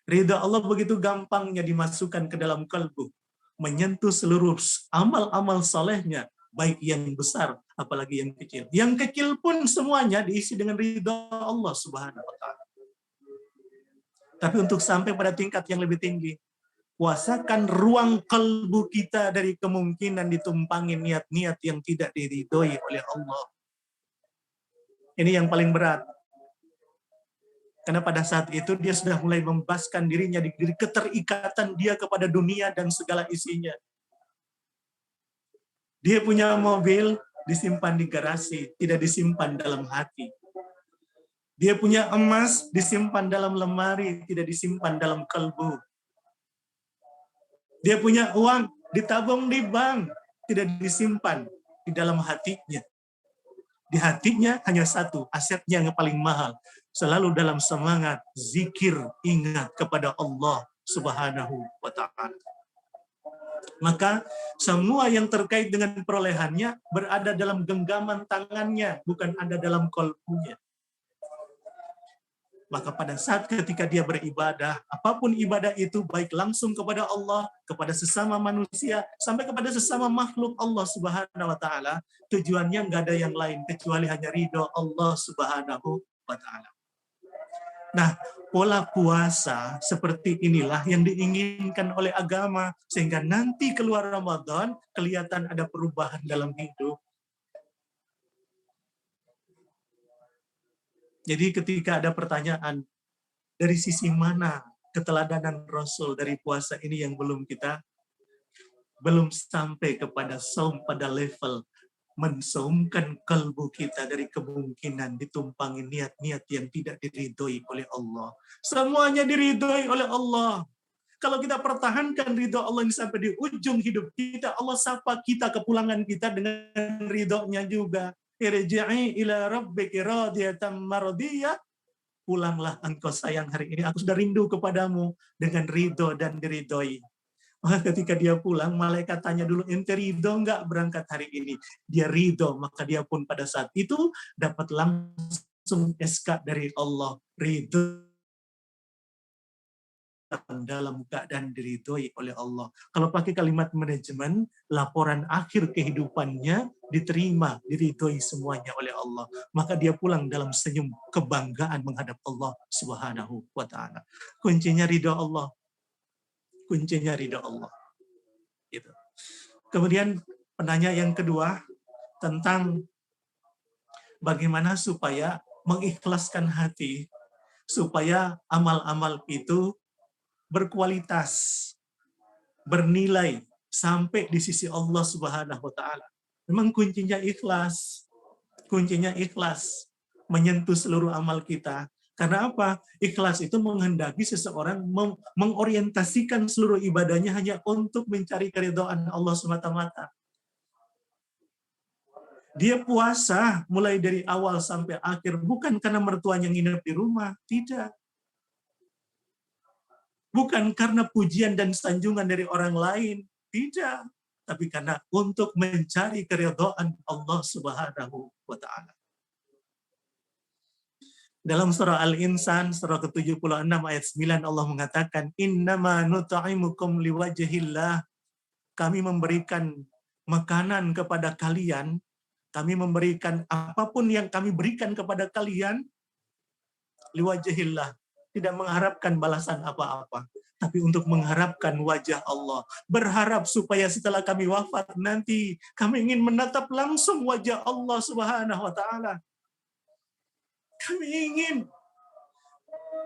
Ridha Allah begitu gampangnya dimasukkan ke dalam kalbu. Menyentuh seluruh amal-amal salehnya. Baik yang besar, apalagi yang kecil. Yang kecil pun semuanya diisi dengan ridha Allah Subhanahu wa ta'ala. Tapi untuk sampai pada tingkat yang lebih tinggi, kuasakan ruang kalbu kita dari kemungkinan ditumpangi niat-niat yang tidak diridhoi oleh Allah. Ini yang paling berat. Karena pada saat itu dia sudah mulai membebaskan dirinya dari keterikatan dia kepada dunia dan segala isinya. Dia punya mobil disimpan di garasi, tidak disimpan dalam hati. Dia punya emas disimpan dalam lemari, tidak disimpan dalam kalbu. Dia punya uang ditabung di bank, tidak disimpan di dalam hatinya. Di hatinya hanya satu, asetnya yang paling mahal. Selalu dalam semangat zikir, ingat kepada Allah Subhanahu wa ta'ala. Maka semua yang terkait dengan perolehannya berada dalam genggaman tangannya, bukan ada dalam kolbunya. Maka pada saat ketika dia beribadah, apapun ibadah itu, baik langsung kepada Allah, kepada sesama manusia, sampai kepada sesama makhluk Allah Subhanahu wa ta'ala, tujuannya nggak ada yang lain, kecuali hanya ridho Allah Subhanahu wa ta'ala. Nah, pola puasa seperti inilah yang diinginkan oleh agama, sehingga nanti keluar Ramadan, kelihatan ada perubahan dalam hidup. Jadi ketika ada pertanyaan, dari sisi mana keteladanan Rasul dari puasa ini yang belum sampai kepada saum pada level mensaumkan kalbu kita dari kemungkinan ditumpangi niat-niat yang tidak diridhoi oleh Allah. Semuanya diridhoi oleh Allah. Kalau kita pertahankan ridho Allah ini sampai di ujung hidup kita, Allah sapa kita kepulangan kita dengan ridhonya juga. Irji'i ila rabbiki radiyatan mardiyah. Pulanglah engkau sayang hari ini. Aku sudah rindu kepadamu dengan ridho dan diridhoi. Maka ketika dia pulang, malaikat tanya dulu, ente ridho enggak berangkat hari ini? Dia ridho, maka dia pun pada saat itu dapat langsung SK dari Allah. Ridho dalam keadaan diridhoi oleh Allah. Kalau pakai kalimat manajemen, laporan akhir kehidupannya diterima, diridhoi semuanya oleh Allah. Maka dia pulang dalam senyum kebanggaan menghadap Allah Subhanahu wa ta'ala. Kuncinya ridho Allah. Kuncinya ridho Allah. Gitu. Kemudian penanya yang kedua tentang bagaimana supaya mengikhlaskan hati, supaya amal-amal itu berkualitas, bernilai sampai di sisi Allah Subhanahu wa ta'ala. Memang kuncinya ikhlas. Kuncinya ikhlas menyentuh seluruh amal kita. Karena apa? Ikhlas itu menghendaki seseorang mengorientasikan seluruh ibadahnya hanya untuk mencari keridhaan Allah semata-mata. Dia puasa mulai dari awal sampai akhir bukan karena mertuanya nginep di rumah, tidak. Bukan karena pujian dan sanjungan dari orang lain, tidak. Tapi karena untuk mencari keridhaan Allah Subhanahu wa ta'ala. Dalam surah Al-Insan, surah ke-76 ayat 9, Allah mengatakan, Innama nut'imukum liwajhillah. Kami memberikan makanan kepada kalian, kami memberikan apapun yang kami berikan kepada kalian, liwajhillah. Tidak mengharapkan balasan apa-apa, tapi untuk mengharapkan wajah Allah. Berharap supaya setelah kami wafat nanti, kami ingin menatap langsung wajah Allah Subhanahu wa Ta'ala. Kami ingin.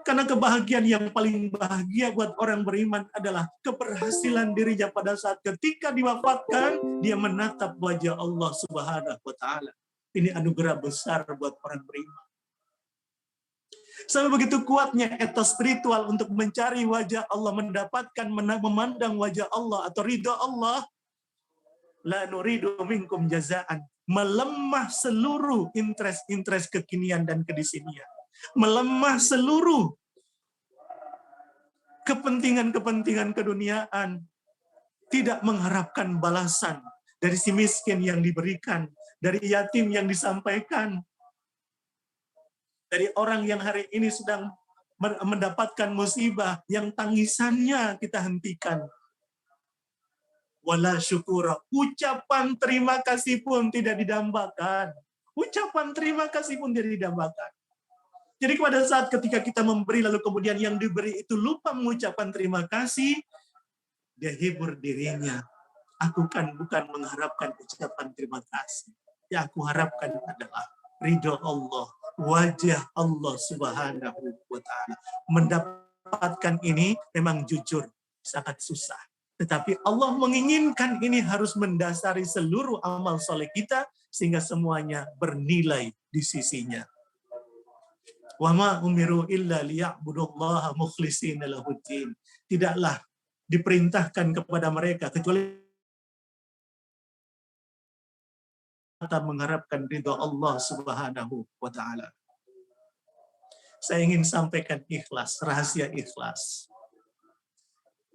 Karena kebahagiaan yang paling bahagia buat orang beriman adalah keberhasilan dirinya pada saat ketika diwafatkan, dia menatap wajah Allah Subhanahu wa Ta'ala. Ini anugerah besar buat orang beriman. Sampai begitu kuatnya etos spiritual untuk mencari wajah Allah, mendapatkan, memandang wajah Allah atau ridha Allah. La nuridu minkum jazaan. Melemah seluruh interest kekinian dan kedisinian. Melemah seluruh kepentingan-kepentingan keduniaan. Tidak mengharapkan balasan dari si miskin yang diberikan, dari yatim yang disampaikan, dari orang yang hari ini sedang mendapatkan musibah yang tangisannya kita hentikan. Wala syukura. Ucapan terima kasih pun tidak didambakan. Ucapan terima kasih pun tidak didambakan. Jadi pada saat ketika kita memberi, lalu kemudian yang diberi itu lupa mengucapkan terima kasih, dia hibur dirinya. Aku kan bukan mengharapkan ucapan terima kasih. Yang aku harapkan adalah ridho Allah, wajah Allah Subhanahu wa Ta'ala. Mendapatkan ini memang jujur sangat susah. Tetapi Allah menginginkan ini harus mendasari seluruh amal soleh kita sehingga semuanya bernilai di sisinya. Wa ma umiru illa liya'budullaha mukhlishina lahuddin. Tidaklah diperintahkan kepada mereka kecuali kita mengharapkan ridha Allah Subhanahu wa Ta'ala. Saya ingin sampaikan ikhlas, rahasia ikhlas.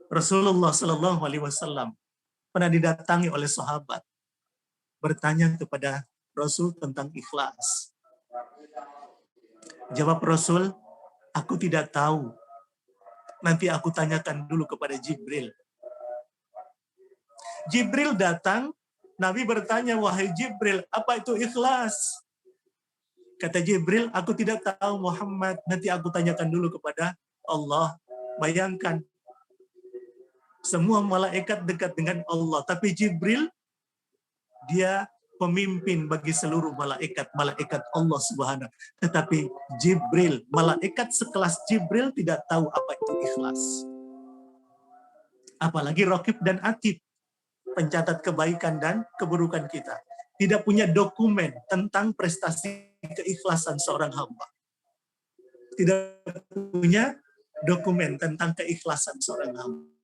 Rasulullah Shallallahu Alaihi Wasallam pernah didatangi oleh sahabat bertanya kepada Rasul tentang ikhlas. Jawab Rasul, aku tidak tahu. Nanti aku tanyakan dulu kepada Jibril. Jibril datang, Nabi bertanya, wahai Jibril, apa itu ikhlas? Kata Jibril, aku tidak tahu Muhammad, nanti aku tanyakan dulu kepada Allah. Bayangkan, semua malaikat dekat dengan Allah, tapi Jibril, dia pemimpin bagi seluruh malaikat Allah Subhanahu. Tetapi Jibril, malaikat sekelas Jibril tidak tahu apa itu ikhlas. Apalagi Raqib dan Atid, pencatat kebaikan dan keburukan kita. Tidak punya dokumen tentang prestasi keikhlasan seorang hamba. Tidak punya dokumen tentang keikhlasan seorang hamba.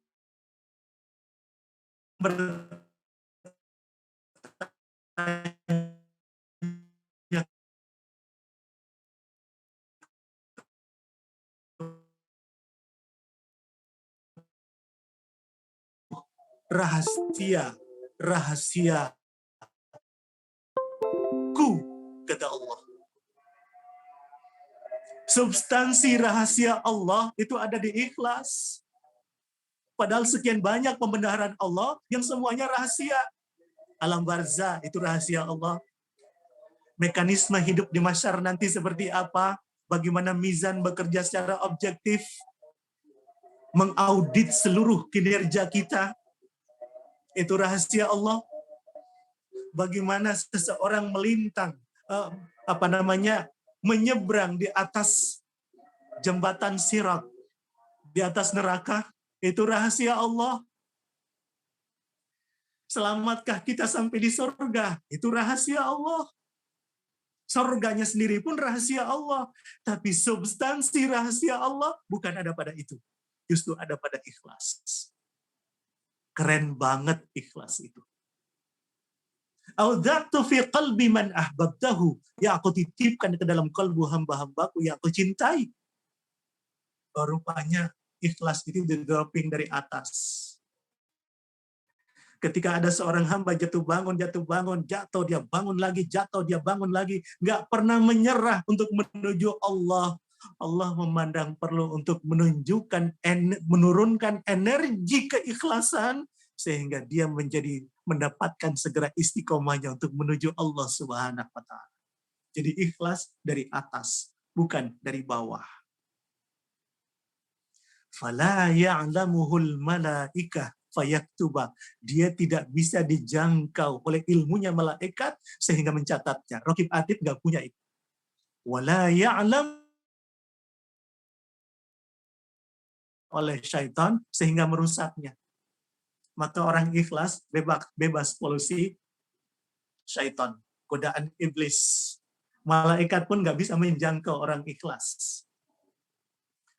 Rahasia ku, kata Allah. Substansi rahasia Allah itu ada di ikhlas. Padahal sekian banyak pembenaran Allah yang semuanya rahasia. Alam barzah itu rahasia Allah. Mekanisme hidup di mahsyar nanti seperti apa? Bagaimana mizan bekerja secara objektif? Mengaudit seluruh kinerja kita. Itu rahasia Allah. Bagaimana seseorang melintang, menyeberang di atas jembatan Sirat, di atas neraka, itu rahasia Allah. Selamatkah kita sampai di surga? Itu rahasia Allah. Surganya sendiri pun rahasia Allah. Tapi substansi rahasia Allah bukan ada pada itu. Justru ada pada ikhlas. Keren banget ikhlas itu. Audzatu fi qalbi man ahbabtahu, yang aku titipkan ke dalam kalbu hamba-hambaku yang aku cintai. Rupanya ikhlas itu di dropping dari atas. Ketika ada seorang hamba jatuh bangun, jatuh dia bangun lagi, jatuh dia bangun lagi, nggak pernah menyerah untuk menuju Allah. Allah memandang perlu untuk menurunkan energi keikhlasan sehingga dia mendapatkan segera istiqomahnya untuk menuju Allah Subhanahu wa taala. Jadi ikhlas dari atas, bukan dari bawah. Fala ya'lamuhul malaikah fayaktuba. Dia tidak bisa dijangkau oleh ilmunya malaikat sehingga mencatatnya. Raqib Atid nggak punya itu. Wala ya'lam oleh syaitan sehingga merusaknya. Maka orang ikhlas bebas polusi syaitan, godaan iblis. Malaikat pun nggak bisa menjangkau orang ikhlas.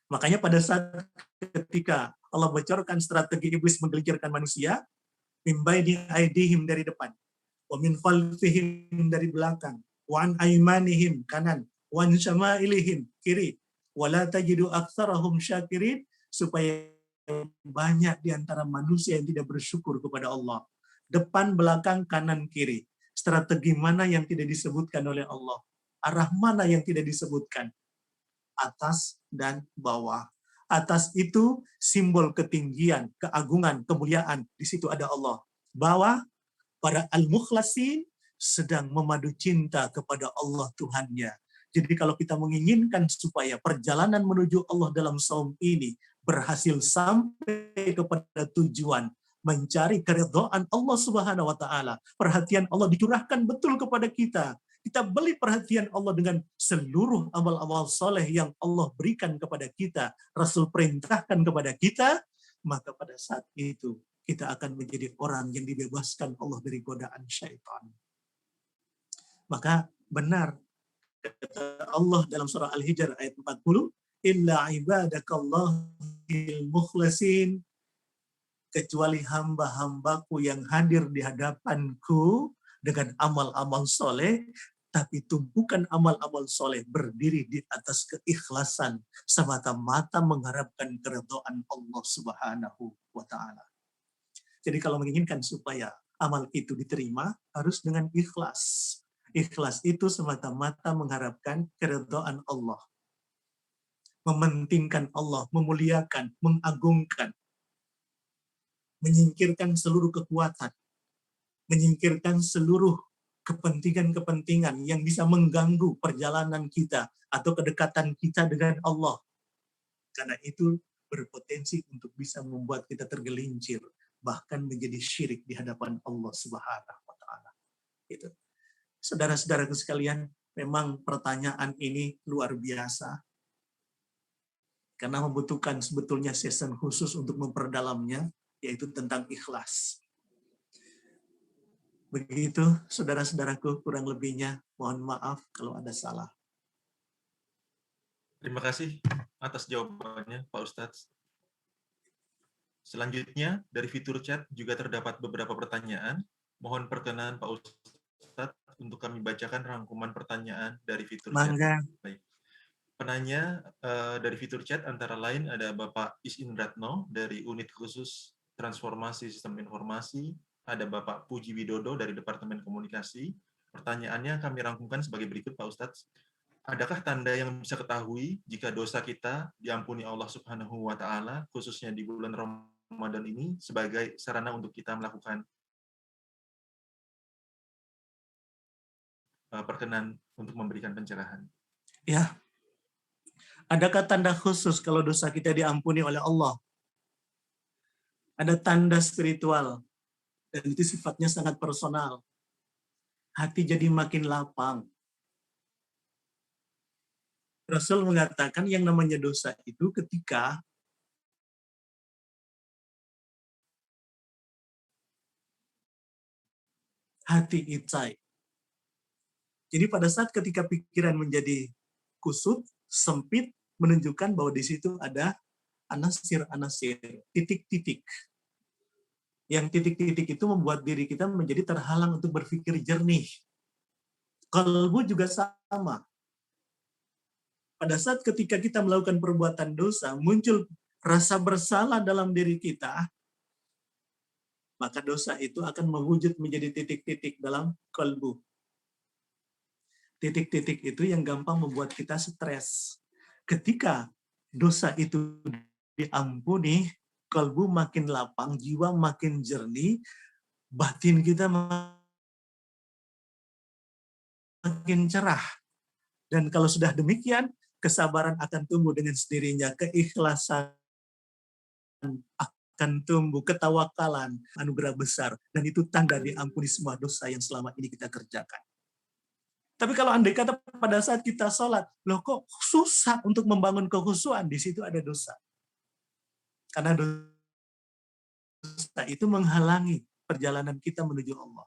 Makanya pada saat ketika Allah bocorkan strategi iblis menggelincirkan manusia, min baini aidihim dari depan, wa min khalfihim dari belakang, wa an aymanihim kanan, wa an syama'ilihim kiri, wa la tajidu aktsarahum syakirin, supaya banyak di antara manusia yang tidak bersyukur kepada Allah. Depan, belakang, kanan, kiri. Strategi mana yang tidak disebutkan oleh Allah? Arah mana yang tidak disebutkan? Atas dan bawah. Atas itu simbol ketinggian, keagungan, kemuliaan. Di situ ada Allah. Bawah, para al-mukhlasin sedang memadu cinta kepada Allah Tuhannya. Jadi kalau kita menginginkan supaya perjalanan menuju Allah dalam saum ini berhasil sampai kepada tujuan, mencari keridhaan Allah Subhanahu wa taala, perhatian Allah dicurahkan betul kepada kita. Kita beli perhatian Allah dengan seluruh amal-amal soleh yang Allah berikan kepada kita, Rasul perintahkan kepada kita, maka pada saat itu kita akan menjadi orang yang dibebaskan Allah dari godaan syaitan. Maka benar kata Allah dalam surah Al-Hijr ayat 40, illa ibadakallahil mukhlasin, kecuali hamba-hambaku yang hadir di hadapanku dengan amal-amal soleh, tapi tumpukan amal-amal soleh berdiri di atas keikhlasan, semata-mata mengharapkan keridhaan Allah Subhanahu wa taala. Jadi kalau menginginkan supaya amal itu diterima, harus dengan ikhlas. Ikhlas itu semata-mata mengharapkan keridhaan Allah. Mementingkan Allah, memuliakan, mengagungkan. Menyingkirkan seluruh kekuatan. Menyingkirkan seluruh kepentingan-kepentingan yang bisa mengganggu perjalanan kita atau kedekatan kita dengan Allah. Karena itu berpotensi untuk bisa membuat kita tergelincir, bahkan menjadi syirik di hadapan Allah Subhanahu wa taala. Itu. Saudara-saudaraku sekalian, memang pertanyaan ini luar biasa. Karena membutuhkan sebetulnya season khusus untuk memperdalamnya, yaitu tentang ikhlas. Begitu, saudara-saudaraku, kurang lebihnya mohon maaf kalau ada salah. Terima kasih atas jawabannya, Pak Ustadz. Selanjutnya, dari fitur chat juga terdapat beberapa pertanyaan. Mohon perkenan Pak Ustadz untuk kami bacakan rangkuman pertanyaan dari fitur chat. Baik. Penanya dari fitur chat antara lain ada Bapak Isin Ratno dari Unit Khusus Transformasi Sistem Informasi, ada Bapak Puji Widodo dari Departemen Komunikasi. Pertanyaannya kami rangkumkan sebagai berikut, Pak Ustadz. Adakah tanda yang bisa ketahui jika dosa kita diampuni Allah Subhanahu wa taala, khususnya di bulan Ramadan ini, sebagai sarana untuk kita melakukan perkenan untuk memberikan pencerahan? Ya. Adakah tanda khusus kalau dosa kita diampuni oleh Allah? Ada tanda spiritual. Dan itu sifatnya sangat personal. Hati jadi makin lapang. Rasul mengatakan yang namanya dosa itu ketika hati icai. Jadi pada saat ketika pikiran menjadi kusut, sempit, menunjukkan bahwa di situ ada anasir-anasir, titik-titik. Yang titik-titik itu membuat diri kita menjadi terhalang untuk berpikir jernih. Kalbu juga sama. Pada saat ketika kita melakukan perbuatan dosa, muncul rasa bersalah dalam diri kita, maka dosa itu akan mewujud menjadi titik-titik dalam kalbu. Titik-titik itu yang gampang membuat kita stres. Ketika dosa itu diampuni, kalbu makin lapang, jiwa makin jernih, batin kita makin cerah. Dan kalau sudah demikian, kesabaran akan tumbuh dengan sendirinya, keikhlasan akan tumbuh, ketawakalan, anugerah besar. Dan itu tanda diampuni semua dosa yang selama ini kita kerjakan. Tapi kalau andai kata pada saat kita sholat, loh kok susah untuk membangun kekhusyuan, di situ ada dosa. Karena dosa itu menghalangi perjalanan kita menuju Allah.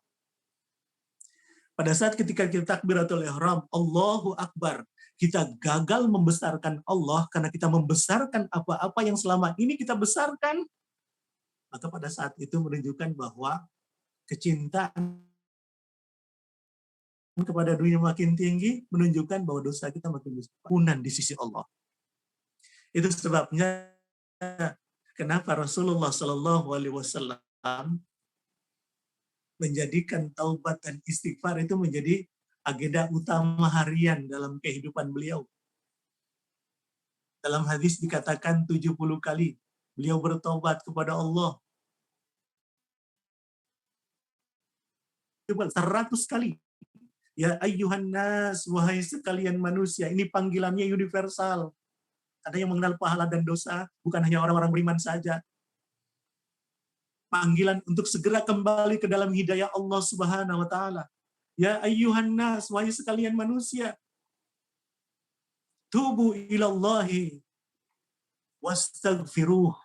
Pada saat ketika kita takbiratul ihram, Allahu Akbar, kita gagal membesarkan Allah karena kita membesarkan apa-apa yang selama ini kita besarkan, maka pada saat itu menunjukkan bahwa kecintaan kepada dunia makin tinggi, menunjukkan bahwa dosa kita makin besar, ampunan di sisi Allah. Itu sebabnya kenapa Rasulullah Shallallahu Alaihi Wasallam menjadikan taubat dan istighfar itu menjadi agenda utama harian dalam kehidupan beliau. Dalam hadis dikatakan 70 kali beliau bertobat kepada Allah. 100 kali. Ya ayyuhan nas, wahai sekalian manusia. Ini panggilannya universal. Ada yang mengenal pahala dan dosa, bukan hanya orang-orang beriman saja. Panggilan untuk segera kembali ke dalam hidayah Allah Subhanahu wa taala. Ya ayyuhan nas, wahai sekalian manusia. Tubu ilallahi wastaghfiruh.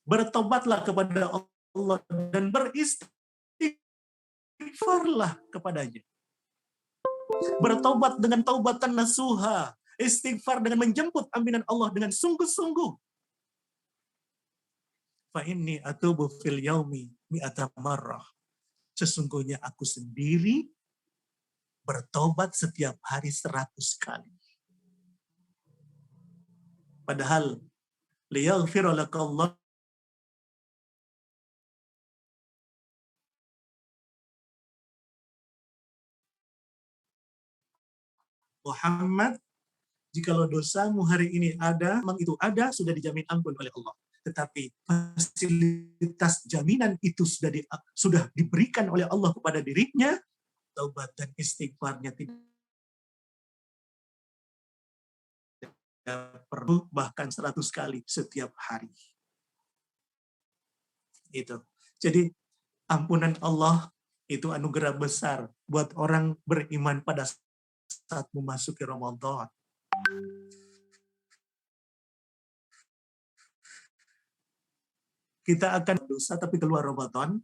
Bertobatlah kepada Allah dan beristighfarlah kepadanya. Bertobat dengan taubatan nasuha, istighfar dengan menjemput ampunan Allah dengan sungguh-sungguh. Fa inni atubu fil yaumi mi'ata marrah. Sesungguhnya aku sendiri bertobat setiap hari 100 kali. Padahal liyaghfira lakallah Muhammad, jikalau dosamu hari ini ada, memang itu ada, sudah dijamin ampun oleh Allah. Tetapi fasilitas jaminan itu sudah diberikan oleh Allah kepada dirinya, taubat dan istighfarnya tidak perlu, bahkan 100 kali setiap hari. Itu. Jadi ampunan Allah itu anugerah besar buat orang beriman pada saat memasuki Ramadan. Kita akan dosa, tapi keluar Ramadan,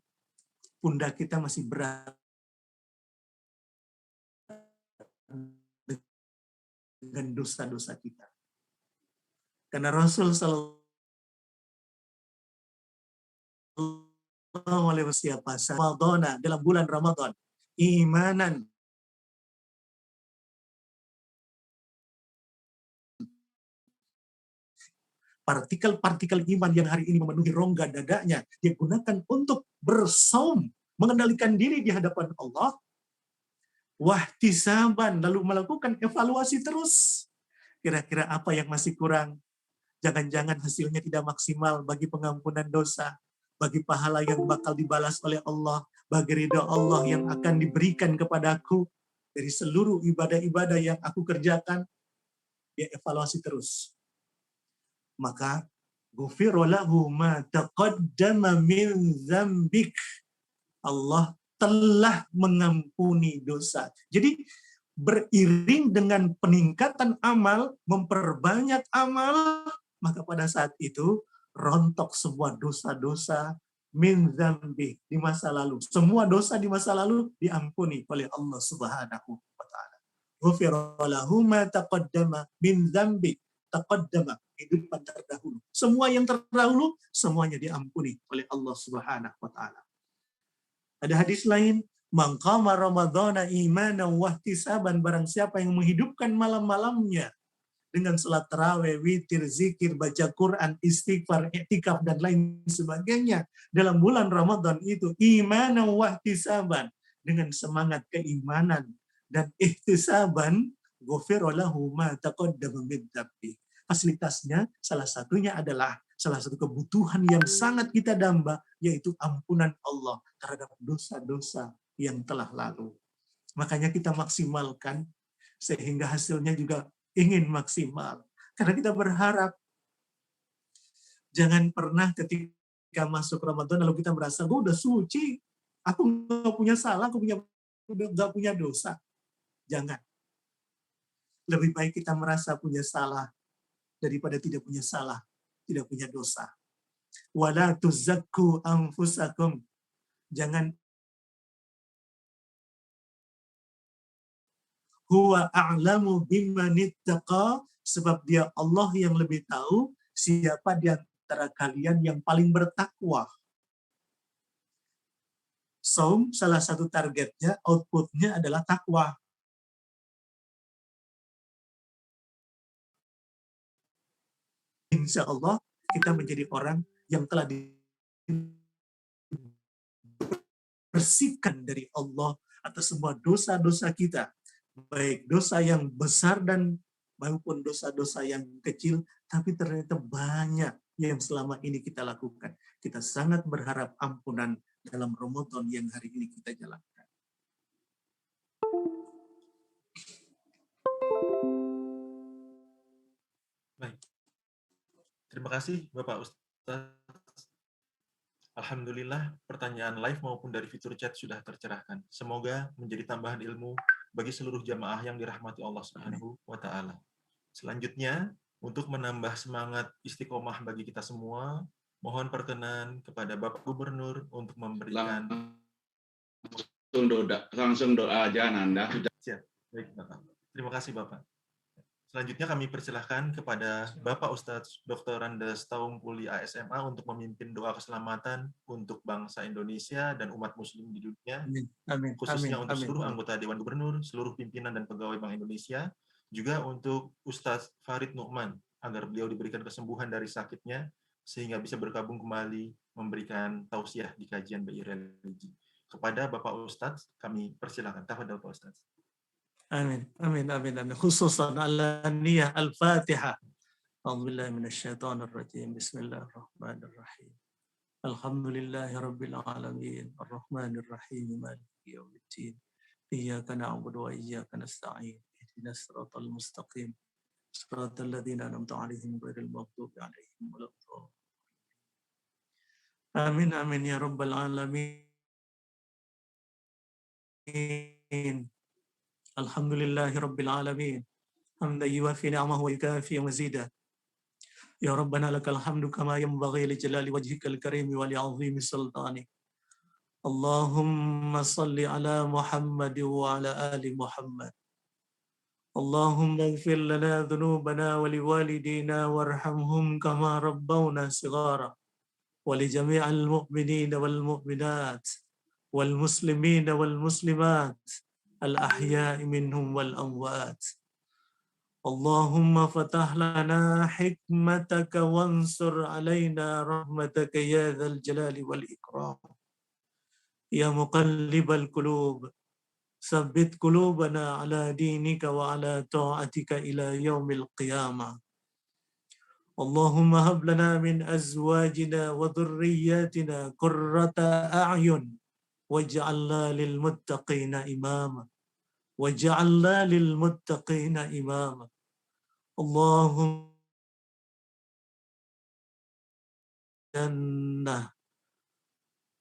pundak kita masih berat dengan dosa-dosa kita. Karena Rasul Sallallahu Alaihi Wasallam dalam bulan Ramadan, imanan partikel-partikel iman yang hari ini memenuhi rongga dadanya, dia gunakan untuk bersaum, mengendalikan diri di hadapan Allah, wahtisaban, lalu melakukan evaluasi terus. Kira-kira apa yang masih kurang? Jangan-jangan hasilnya tidak maksimal bagi pengampunan dosa, bagi pahala yang bakal dibalas oleh Allah, bagi ridha Allah yang akan diberikan kepadaku dari seluruh ibadah-ibadah yang aku kerjakan. Dia evaluasi terus. Maka ghufira lahu ma taqaddama min dzambik. Allah telah mengampuni dosa. Jadi beriring dengan peningkatan amal, memperbanyak amal, maka pada saat itu rontok semua dosa-dosa min dzambik di masa lalu. Semua dosa di masa lalu diampuni oleh Allah Subhanahu wa taala. Ghufira lahu ma taqaddama min dzambik. Taqaddama, kehidupan terdahulu. Semua yang terdahulu, semuanya diampuni oleh Allah Subhanahu wa taala. Ada hadis lain, man qama ramadhana imanan wa ihtisaban, barang siapa yang menghidupkan malam-malamnya dengan salat tarawih, witir, zikir, baca Quran, istighfar, i'tikaf dan lain sebagainya dalam bulan Ramadan itu imanan wa ihtisaban, dengan semangat keimanan dan ihtisaban, ghufira lahu ma taqaddama min dzambi. Fasilitasnya salah satunya adalah salah satu kebutuhan yang sangat kita damba, yaitu ampunan Allah terhadap dosa-dosa yang telah lalu. Makanya kita maksimalkan sehingga hasilnya juga ingin maksimal. Karena kita berharap jangan pernah ketika masuk Ramadan lalu kita merasa gue udah suci, aku nggak punya salah, aku nggak punya dosa. Jangan. Lebih baik kita merasa punya salah daripada tidak punya salah, tidak punya dosa. Wala tuzakku anfusakum. Jangan. Huwa a'lamu bimanittaqa, sebab dia Allah yang lebih tahu siapa di antara kalian yang paling bertakwa. Saum salah satu targetnya, outputnya adalah takwa. Insya Allah kita menjadi orang yang telah dibersihkan dari Allah atas semua dosa-dosa kita, baik dosa yang besar dan maupun dosa-dosa yang kecil, tapi ternyata banyak yang selama ini kita lakukan. Kita sangat berharap ampunan dalam Ramadan yang hari ini kita jalankan. Baik. Terima kasih Bapak Ustadz. Alhamdulillah, pertanyaan live maupun dari fitur chat sudah tercerahkan. Semoga menjadi tambahan ilmu bagi seluruh jamaah yang dirahmati Allah Subhanahu wa Ta'ala. Selanjutnya, untuk menambah semangat istiqomah bagi kita semua, mohon perkenan kepada Bapak Gubernur untuk memberikan langsung doa aja, Nanda. Siap. Baik, Bapak. Terima kasih, Bapak. Selanjutnya kami persilahkan kepada Bapak Ustadz Dr. Andes Taumpuli ASMA untuk memimpin doa keselamatan untuk bangsa Indonesia dan umat muslim di dunia, Amin. khususnya untuk seluruh anggota Dewan Gubernur, seluruh pimpinan dan pegawai Bank Indonesia, juga untuk Ustadz Farid Nu'man, agar beliau diberikan kesembuhan dari sakitnya, sehingga bisa bergabung kembali memberikan tausiah di kajian BI Religi. Kepada Bapak Ustadz, kami persilahkan. Tafadhol Bapak Ustadz. Amin. Khususan ala niyah al-Fatihah. A'udzubillahi minasyaitonir rajim. Bismillahirrahmanirrahim. Alhamdulillahi rabbil alamin. Arrahmanir rahim. Maliki yaumiddin. Iyyaka na'budu wa iyyaka nasta'in. Ihdinas siratal mustaqim. Siratal ladzina an'amta 'alaihim ghairil maghdubi 'alaihim waladdallin. Amin ya rabbal alamin. Alhamdulillahi rabbil alamin. Hamdan yuwafi ni'amahu wa yukafi mazidah. Ya Rabbana lakal hamdu kama yanbaghi li jalali wajhikal karim wa li 'azimi sultanik. Allahumma salli ala Muhammad wa ala ali Muhammad. Allahumma ighfir lana dhunubana wa liwalidina warhamhum kama rabbawna shighara. Wa li jami'il mu'minina wal mu'minat wal muslimina wal muslimat al-ahya'i minhum wal amwat. Allahumma fatah lana hikmataka wansur alaina rahmataka ya dzal jalali wal ikram. Ya muqallibal qulub, sabbit qulubana ala dinika wa ala ta'atika ila yaumil qiyamah. Allahumma hab lana min azwajina wa dhurriyyatina qurrata a'yun waj'alna lil muttaqina imama. وَجَعَلْنَا لِلْمُتَّقِينَ إِمَامًا.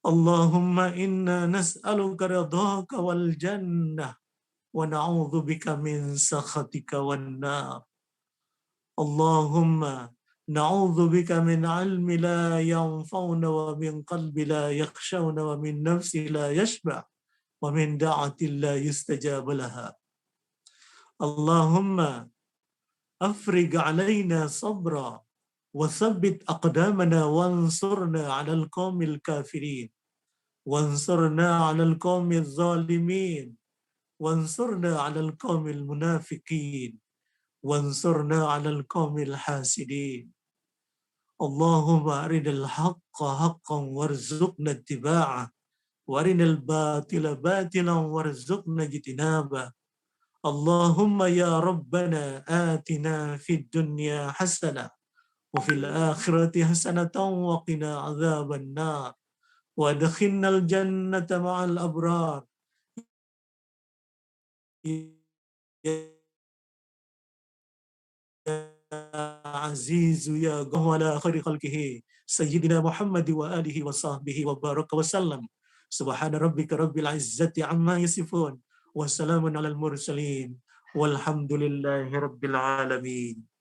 اللهم إنا نسألك رضاك والجنة ونعوذ بك من سخطك والنار. اللهم نعوذ بك من علم لا ينفعنا ومن قلب لا يخشون ومن نفس لا يشبع ومن دعوة لا يستجاب لها. اللهم أفرج علينا صبرا وثبت أقدامنا وانصرنا على القوم الكافرين وانصرنا على القوم الظالمين وانصرنا على القوم المنافقين وانصرنا على القوم الحاسدين اللهم أرنا الحق حقا وارزقنا اتباعه وارنا الباطل باطلا وارزقنا اجتنابه اللهم يا ربنا آتنا في الدنيا حسنة وفي الآخرة حسنة وقنا عذاب النار وادخلنا الجنة مع الأبرار عزيز يا قوم على خير خلقه سيدنا محمد وآله وصحبه وبارك وسلم سبحان ربك رب العزة عما يصفون وسلام على المرسلين والحمد لله رب العالمين